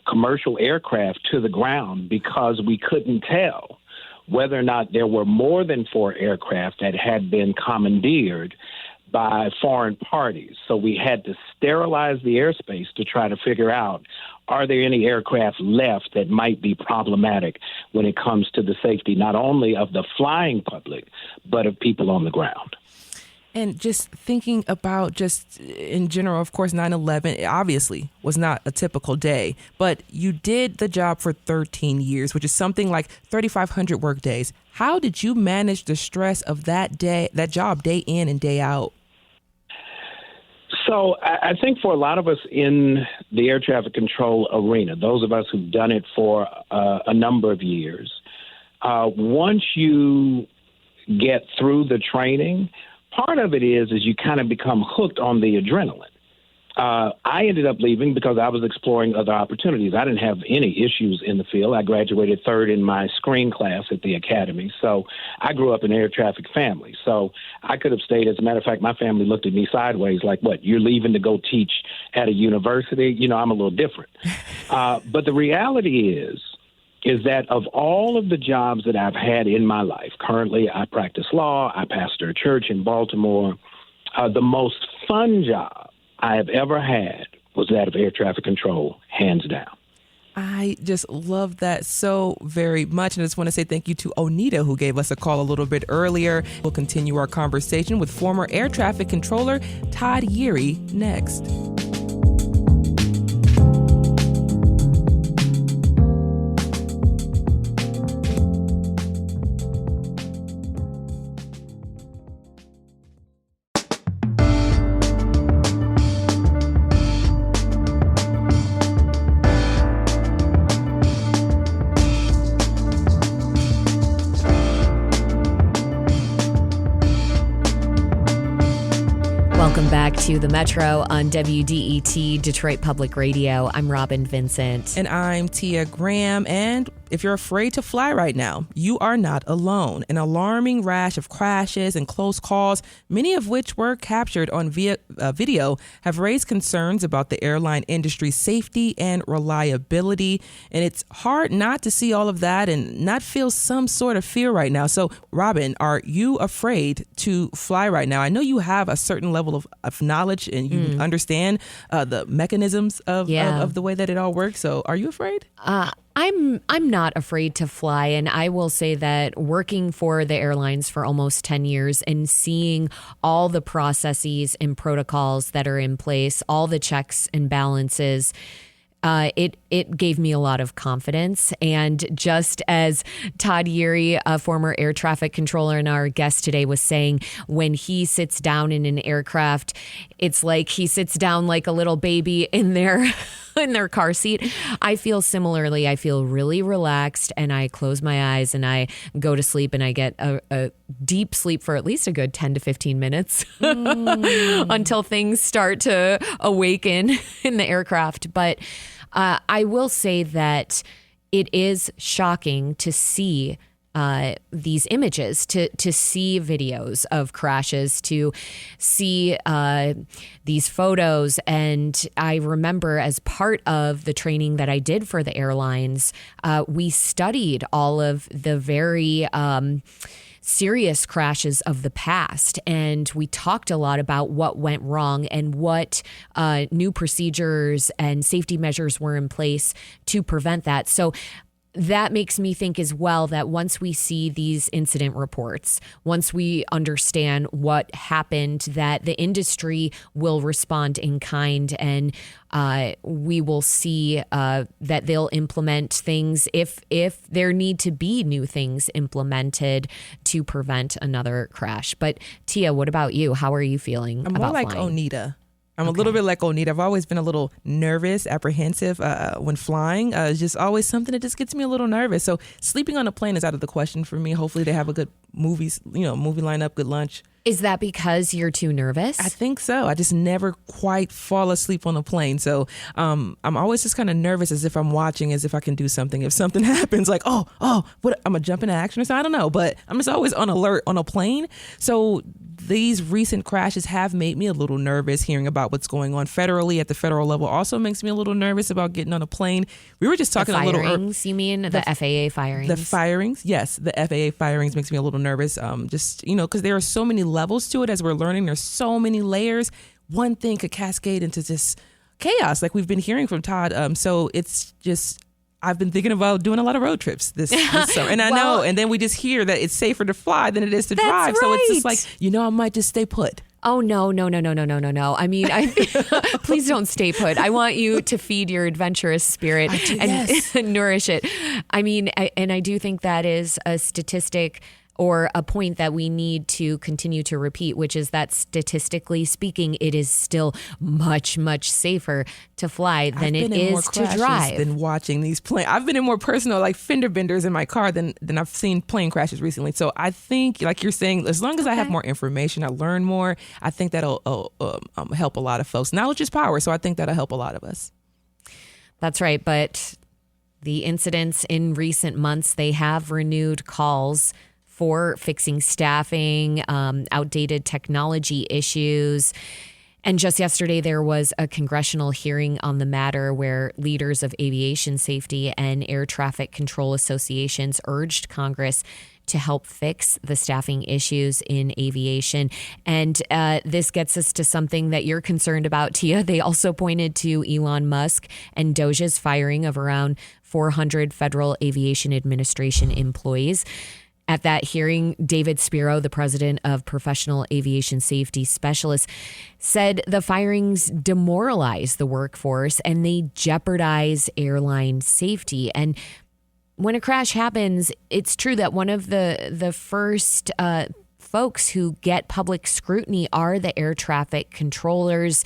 commercial aircraft to the ground because we couldn't tell whether or not there were more than 4 aircraft that had been commandeered by foreign parties. So we had to sterilize the airspace to try to figure out, are there any aircraft left that might be problematic when it comes to the safety not only of the flying public, but of people on the ground. And just thinking about just in general, of course, 9/11 obviously was not a typical day, but you did the job for 13 years, which is something like 3,500 work days. How did you manage the stress of that job day in and day out? So I think for a lot of us in the air traffic control arena, those of us who've done it for a number of years, once you get through the training, part of it is you kind of become hooked on the adrenaline. I ended up leaving because I was exploring other opportunities. I didn't have any issues in the field. I graduated 3rd in my screen class at the academy. So I grew up in an air traffic family. So I could have stayed. As a matter of fact, my family looked at me sideways like, what, you're leaving to go teach at a university? I'm a little different. But the reality is that of all of the jobs that I've had in my life, currently I practice law, I pastor a church in Baltimore, the most fun job I have ever had was that of air traffic control, hands down. I just love that so very much. And I just want to say thank you to Onita, who gave us a call a little bit earlier. We'll continue our conversation with former air traffic controller Todd Yeary next. Welcome back to the Metro on WDET, Detroit Public Radio. I'm Robin Vincent. And I'm Tia Graham. And if you're afraid to fly right now, you are not alone. An alarming rash of crashes and close calls, many of which were captured on video, have raised concerns about the airline industry's safety and reliability. And it's hard not to see all of that and not feel some sort of fear right now. So, Robin, are you afraid to fly right now? I know you have a certain level of knowledge and you understand the mechanisms of the way that it all works. So are you afraid? I'm not afraid to fly, and I will say that working for the airlines for almost 10 years and seeing all the processes and protocols that are in place, all the checks and balances, it gave me a lot of confidence. And just as Todd Yeary, a former air traffic controller and our guest today, was saying, when he sits down in an aircraft, it's like he sits down like a little baby in there. in their car seat. I feel similarly. I feel really relaxed, and I close my eyes and I go to sleep, and I get a deep sleep for at least a good 10 to 15 minutes until things start to awaken in the aircraft. But I will say that it is shocking to see these images, to see videos of crashes, to see these photos. And I remember, as part of the training that I did for the airlines, we studied all of the very serious crashes of the past. And we talked a lot about what went wrong and what new procedures and safety measures were in place to prevent that. So that makes me think as well that once we see these incident reports, once we understand what happened, that the industry will respond in kind, and we will see that they'll implement things if there need to be new things implemented to prevent another crash. But Tia, what about you? How are you feeling I'm about more like flying? Onita. I'm a little bit like Onita. I've always been a little nervous, apprehensive when flying. It's just always something that just gets me a little nervous. So sleeping on a plane is out of the question for me. Hopefully they have a good movie lineup, good lunch. Is that because you're too nervous? I think so. I just never quite fall asleep on a plane. So I'm always just kind of nervous, as if I'm watching, as if I can do something. If something happens, like, what, I'm going to jump into action or something? I don't know. But I'm just always on alert on a plane. So these recent crashes have made me a little nervous. Hearing about what's going on federally at the federal level also makes me a little nervous about getting on a plane. We were just talking the a little firings, you mean the FAA firings? The firings, yes, the FAA firings makes me a little nervous. Because there are so many levels to it. As we're learning, there's so many layers. One thing could cascade into just chaos, like we've been hearing from Todd. So it's just, I've been thinking about doing a lot of road trips this summer. And I know, and then we just hear that it's safer to fly than it is to drive. Right. So it's just like, I might just stay put. Oh, no. I mean, please don't stay put. I want you to feed your adventurous spirit and nourish it. I mean, I do think that is a statistic or a point that we need to continue to repeat, which is that statistically speaking, it is still much, much safer to fly than it is to drive. Than watching these planes. I've been in more personal, like fender benders in my car than I've seen plane crashes recently. So I think, like you're saying, as long as I have more information, I learn more, I think that'll help a lot of folks. Knowledge is power, so I think that'll help a lot of us. That's right. But the incidents in recent months, they have renewed calls for fixing staffing, outdated technology issues. And just yesterday, there was a congressional hearing on the matter where leaders of aviation safety and air traffic control associations urged Congress to help fix the staffing issues in aviation. And this gets us to something that you're concerned about, Tia. They also pointed to Elon Musk and DOJ's firing of around 400 Federal Aviation Administration employees. At that hearing, David Spiro, the president of Professional Aviation Safety Specialists, said the firings demoralize the workforce and they jeopardize airline safety. And when a crash happens, it's true that one of the first folks who get public scrutiny are the air traffic controllers.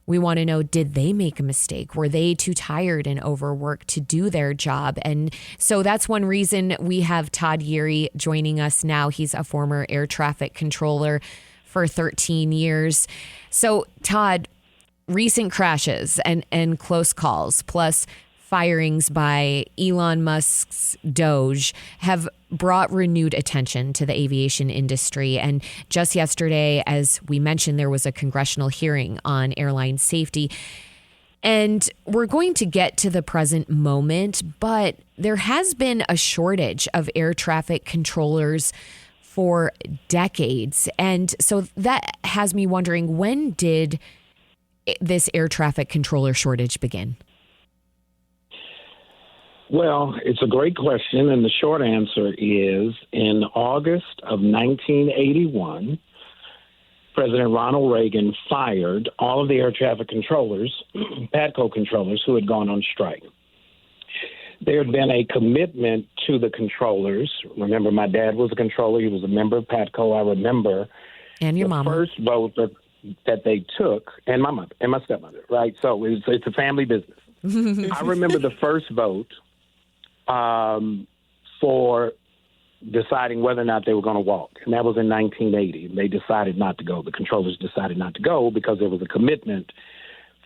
We want to know, did they make a mistake? Were they too tired and overworked to do their job? And so that's one reason we have Todd Yeary joining us now. He's a former air traffic controller for 13 years. So Todd, recent crashes and close calls, plus firings by Elon Musk's Doge, have brought renewed attention to the aviation industry. And just yesterday, as we mentioned, there was a congressional hearing on airline safety. And we're going to get to the present moment, but there has been a shortage of air traffic controllers for decades. And so that has me wondering, when did this air traffic controller shortage begin? Well, it's a great question, and the short answer is in August of 1981, President Ronald Reagan fired all of the air traffic controllers, PATCO controllers, who had gone on strike. There had been a commitment to the controllers. Remember, my dad was a controller. He was a member of PATCO. I remember and your mama. First vote that that they took, and my mother and my stepmother, right? So it's a family business. I remember the first vote for deciding whether or not they were going to walk, and that was in 1980. They decided not to go. The controllers decided not to go because there was a commitment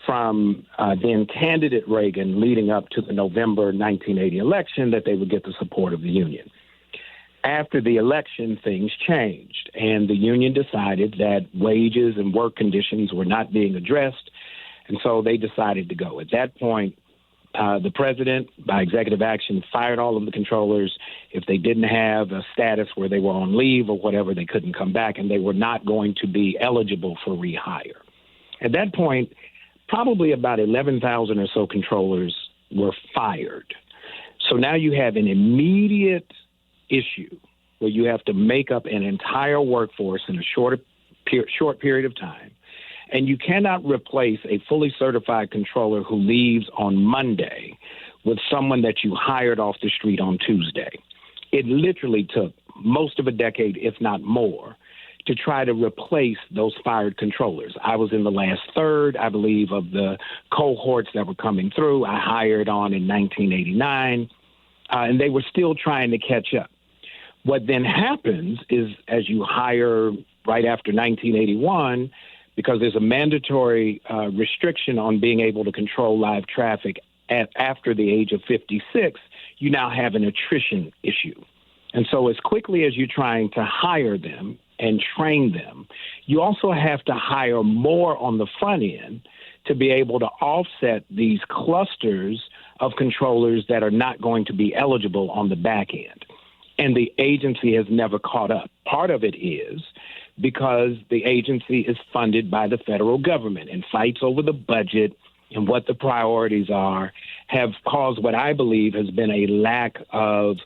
from then candidate Reagan leading up to the November 1980 election that they would get the support of the union. After the election, things changed, and the union decided that wages and work conditions were not being addressed, and so they decided to go. At that point, the president, by executive action, fired all of the controllers. If they didn't have a status where they were on leave or whatever, they couldn't come back, and they were not going to be eligible for rehire. At that point, probably about 11,000 or so controllers were fired. So now you have an immediate issue where you have to make up an entire workforce in a short period of time, and you cannot replace a fully certified controller who leaves on Monday with someone that you hired off the street on Tuesday. It literally took most of a decade, if not more, to try to replace those fired controllers. I was in the last third, I believe, of the cohorts that were coming through. I hired on in 1989, and they were still trying to catch up. What then happens is, as you hire right after 1981, because there's a mandatory restriction on being able to control live traffic after the age of 56, you now have an attrition issue. And so as quickly as you're trying to hire them and train them, you also have to hire more on the front end to be able to offset these clusters of controllers that are not going to be eligible on the back end. And the agency has never caught up. Part of it is because the agency is funded by the federal government, and fights over the budget and what the priorities are have caused what I believe has been a lack of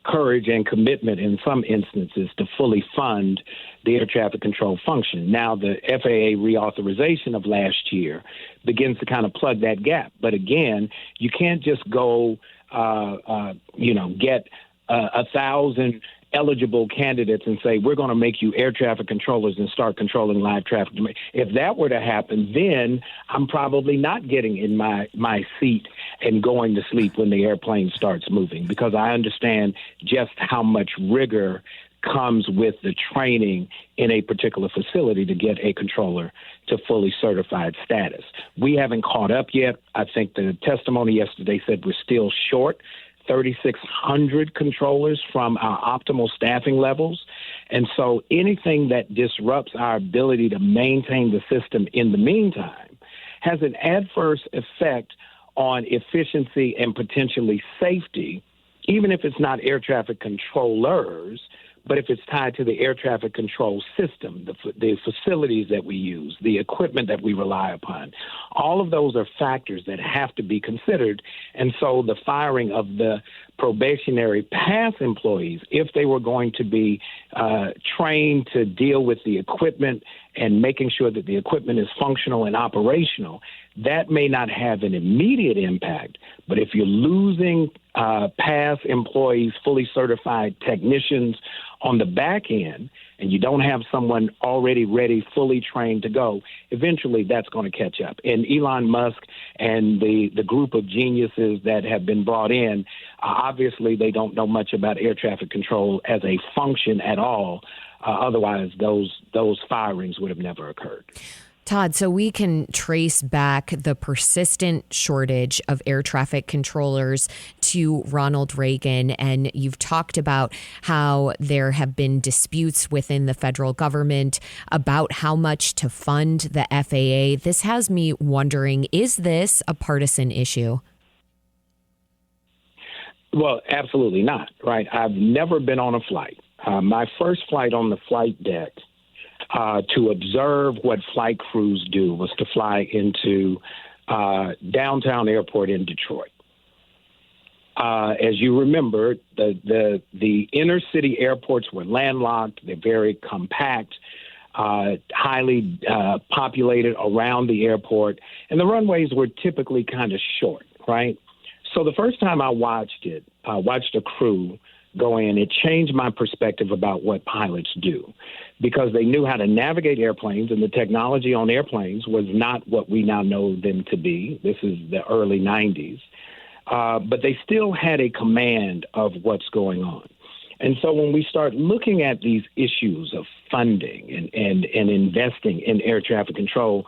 courage and commitment in some instances to fully fund the air traffic control function. Now, the FAA reauthorization of last year begins to kind of plug that gap. But again, you can't just go, get 1,000 eligible candidates and say, we're going to make you air traffic controllers and start controlling live traffic. If that were to happen, then I'm probably not getting in my seat and going to sleep when the airplane starts moving, because I understand just how much rigor comes with the training in a particular facility to get a controller to fully certified status. We haven't caught up yet. I think the testimony yesterday said we're still short 3,600 controllers from our optimal staffing levels. And so anything that disrupts our ability to maintain the system in the meantime has an adverse effect on efficiency and potentially safety, even if it's not air traffic controllers, but if it's tied to the air traffic control system, the facilities that we use, the equipment that we rely upon. All of those are factors that have to be considered. And so the firing of the probationary pass employees, if they were going to be trained to deal with the equipment and making sure that the equipment is functional and operational, that may not have an immediate impact. But if you're losing pass employees, fully certified technicians on the back end, and you don't have someone already ready, fully trained to go, eventually that's going to catch up. And Elon Musk and the group of geniuses that have been brought in, obviously they don't know much about air traffic control as a function at all. Otherwise, those firings would have never occurred. Todd, so we can trace back the persistent shortage of air traffic controllers to Ronald Reagan, and you've talked about how there have been disputes within the federal government about how much to fund the FAA. This has me wondering, is this a partisan issue? Well, absolutely not, right? I've never been on a flight. My first flight on the flight deck to observe what flight crews do was to fly into downtown airport in Detroit. As you remember, the inner city airports were landlocked. They're very compact, highly populated around the airport, and the runways were typically kind of short, right? So the first time I watched a crew go in, it changed my perspective about what pilots do, because they knew how to navigate airplanes, and the technology on airplanes was not what we now know them to be. This is the early 90s. But they still had a command of what's going on. And so when we start looking at these issues of funding and investing in air traffic control,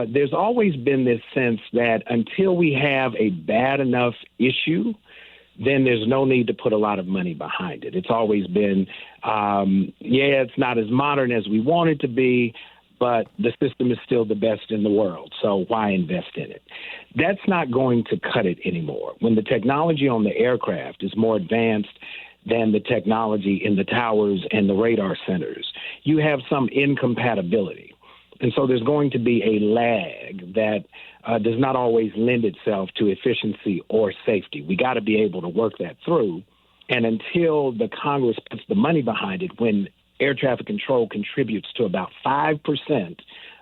there's always been this sense that until we have a bad enough issue, then there's no need to put a lot of money behind it. It's always been, it's not as modern as we want it to be, but the system is still the best in the world, so why invest in it? That's not going to cut it anymore. When the technology on the aircraft is more advanced than the technology in the towers and the radar centers, you have some incompatibility. And so there's going to be a lag that does not always lend itself to efficiency or safety. We got to be able to work that through. And until the Congress puts the money behind it, when air traffic control contributes to about 5%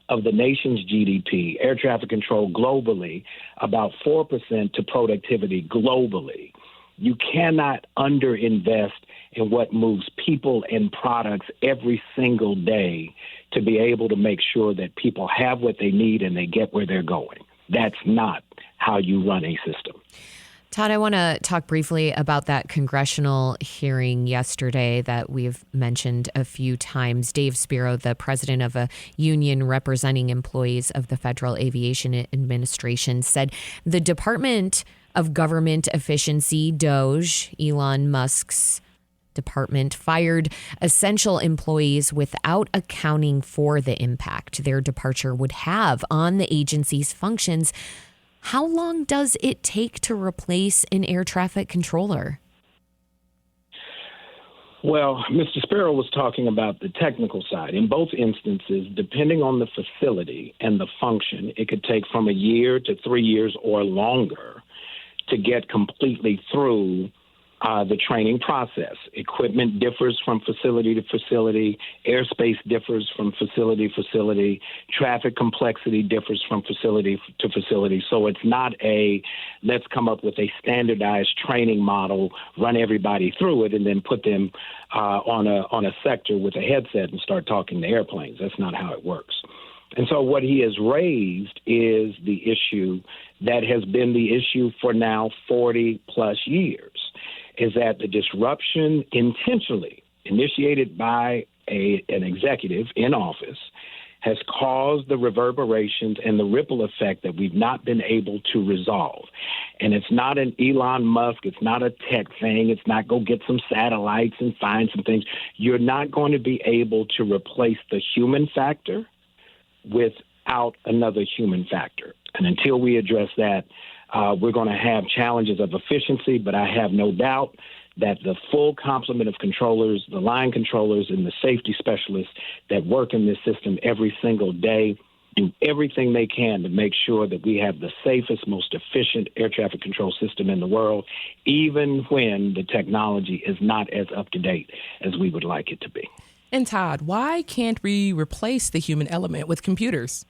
of the nation's GDP, air traffic control globally, about 4% to productivity globally, you cannot underinvest in what moves people and products every single day to be able to make sure that people have what they need and they get where they're going. That's not how you run a system. Todd, I want to talk briefly about that congressional hearing yesterday that we've mentioned a few times. Dave Spiro, the president of a union representing employees of the Federal Aviation Administration, said the Department of Government Efficiency, DOGE, Elon Musk's department, fired essential employees without accounting for the impact their departure would have on the agency's functions. How long does it take to replace an air traffic controller? Well, Mr. Sparrow was talking about the technical side. In both instances, depending on the facility and the function, it could take from a year to 3 years or longer to get completely through the training process. Equipment differs from facility to facility. Airspace differs from facility to facility. Traffic complexity differs from facility to facility. So it's not let's come up with a standardized training model, run everybody through it, and then put them on a sector with a headset and start talking to airplanes. That's not how it works. And so what he has raised is the issue that has been the issue for now 40 plus years, is that the disruption intentionally initiated by an executive in office has caused the reverberations and the ripple effect that we've not been able to resolve. And it's not an Elon Musk, it's not a tech thing, it's not go get some satellites and find some things. You're not going to be able to replace the human factor without another human factor. And until we address that, we're going to have challenges of efficiency, but I have no doubt that the full complement of controllers, the line controllers, and the safety specialists that work in this system every single day do everything they can to make sure that we have the safest, most efficient air traffic control system in the world, even when the technology is not as up to date as we would like it to be. And Todd, why can't we replace the human element with computers?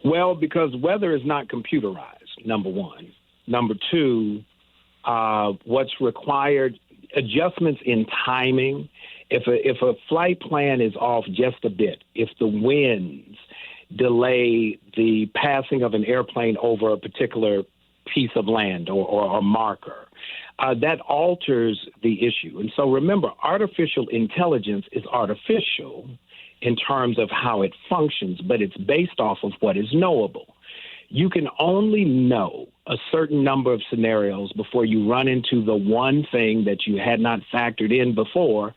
Well, because weather is not computerized, number one. Number two, what's required, adjustments in timing. If a flight plan is off just a bit, if the winds delay the passing of an airplane over a particular piece of land or marker, that alters the issue. And so remember, artificial intelligence is artificial in terms of how it functions, but it's based off of what is knowable. You can only know a certain number of scenarios before you run into the one thing that you had not factored in before,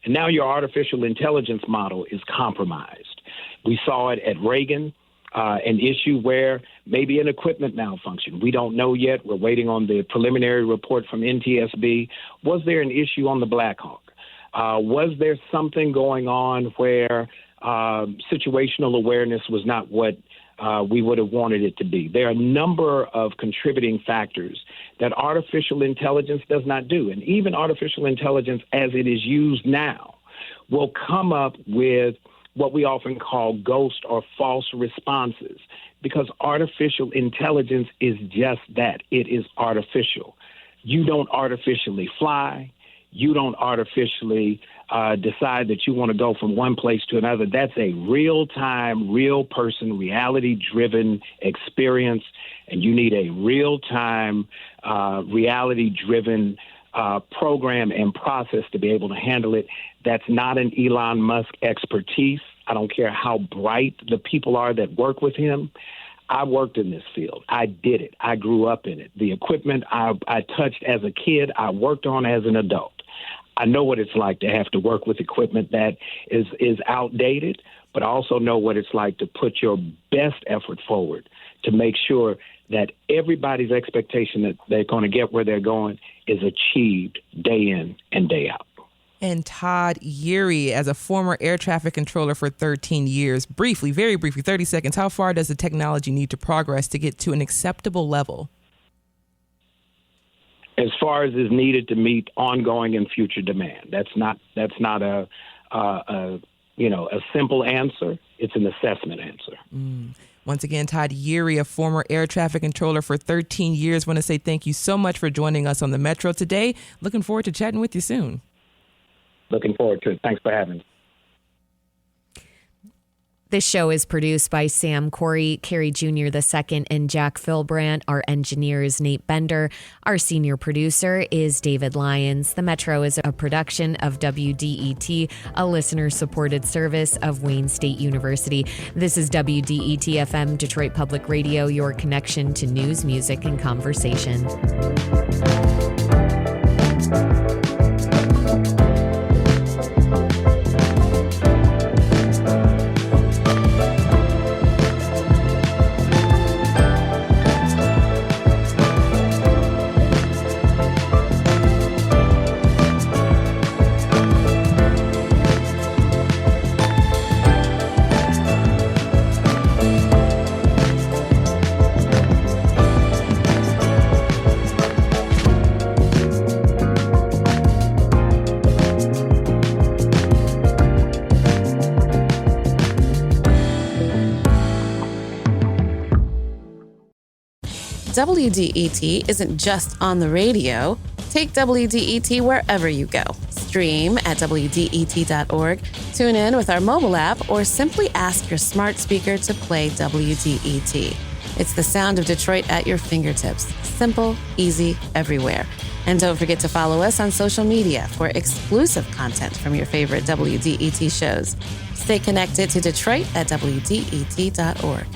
and now your artificial intelligence model is compromised. We saw it at Reagan, an issue where maybe an equipment malfunction. We don't know yet. We're waiting on the preliminary report from NTSB. Was there an issue on the Black Hawk? Was there something going on where situational awareness was not what we would have wanted it to be? There are a number of contributing factors that artificial intelligence does not do. And even artificial intelligence as it is used now will come up with what we often call ghost or false responses, because artificial intelligence is just that. It is artificial. You don't artificially fly. You don't artificially decide that you want to go from one place to another. That's a real-time, real-person, reality-driven experience, and you need a real-time, reality-driven program and process to be able to handle it. That's not an Elon Musk expertise. I don't care how bright the people are that work with him. I worked in this field. I did it. I grew up in it. The equipment I touched as a kid, I worked on as an adult. I know what it's like to have to work with equipment that is outdated, but I also know what it's like to put your best effort forward to make sure that everybody's expectation that they're going to get where they're going is achieved day in and day out. And Todd Yeary, as a former air traffic controller for 13 years, briefly, very briefly, 30 seconds, how far does the technology need to progress to get to an acceptable level? As far as is needed to meet ongoing and future demand. That's not a simple answer. It's an assessment answer. Once again, Todd Yeary, a former air traffic controller for 13 years. Want to say thank you so much for joining us on the Metro today. Looking forward to chatting with you soon. Looking forward to it. Thanks for having me. This show is produced by Sam Corey, Carey Jr. II, and Jack Philbrandt. Our engineer is Nate Bender. Our senior producer is David Lyons. The Metro is a production of WDET, a listener-supported service of Wayne State University. This is WDET-FM, Detroit Public Radio, your connection to news, music, and conversation. WDET isn't just on the radio. Take WDET wherever you go. Stream at WDET.org, tune in with our mobile app, or simply ask your smart speaker to play WDET. It's the sound of Detroit at your fingertips. Simple, easy, everywhere. And don't forget to follow us on social media for exclusive content from your favorite WDET shows. Stay connected to Detroit at WDET.org.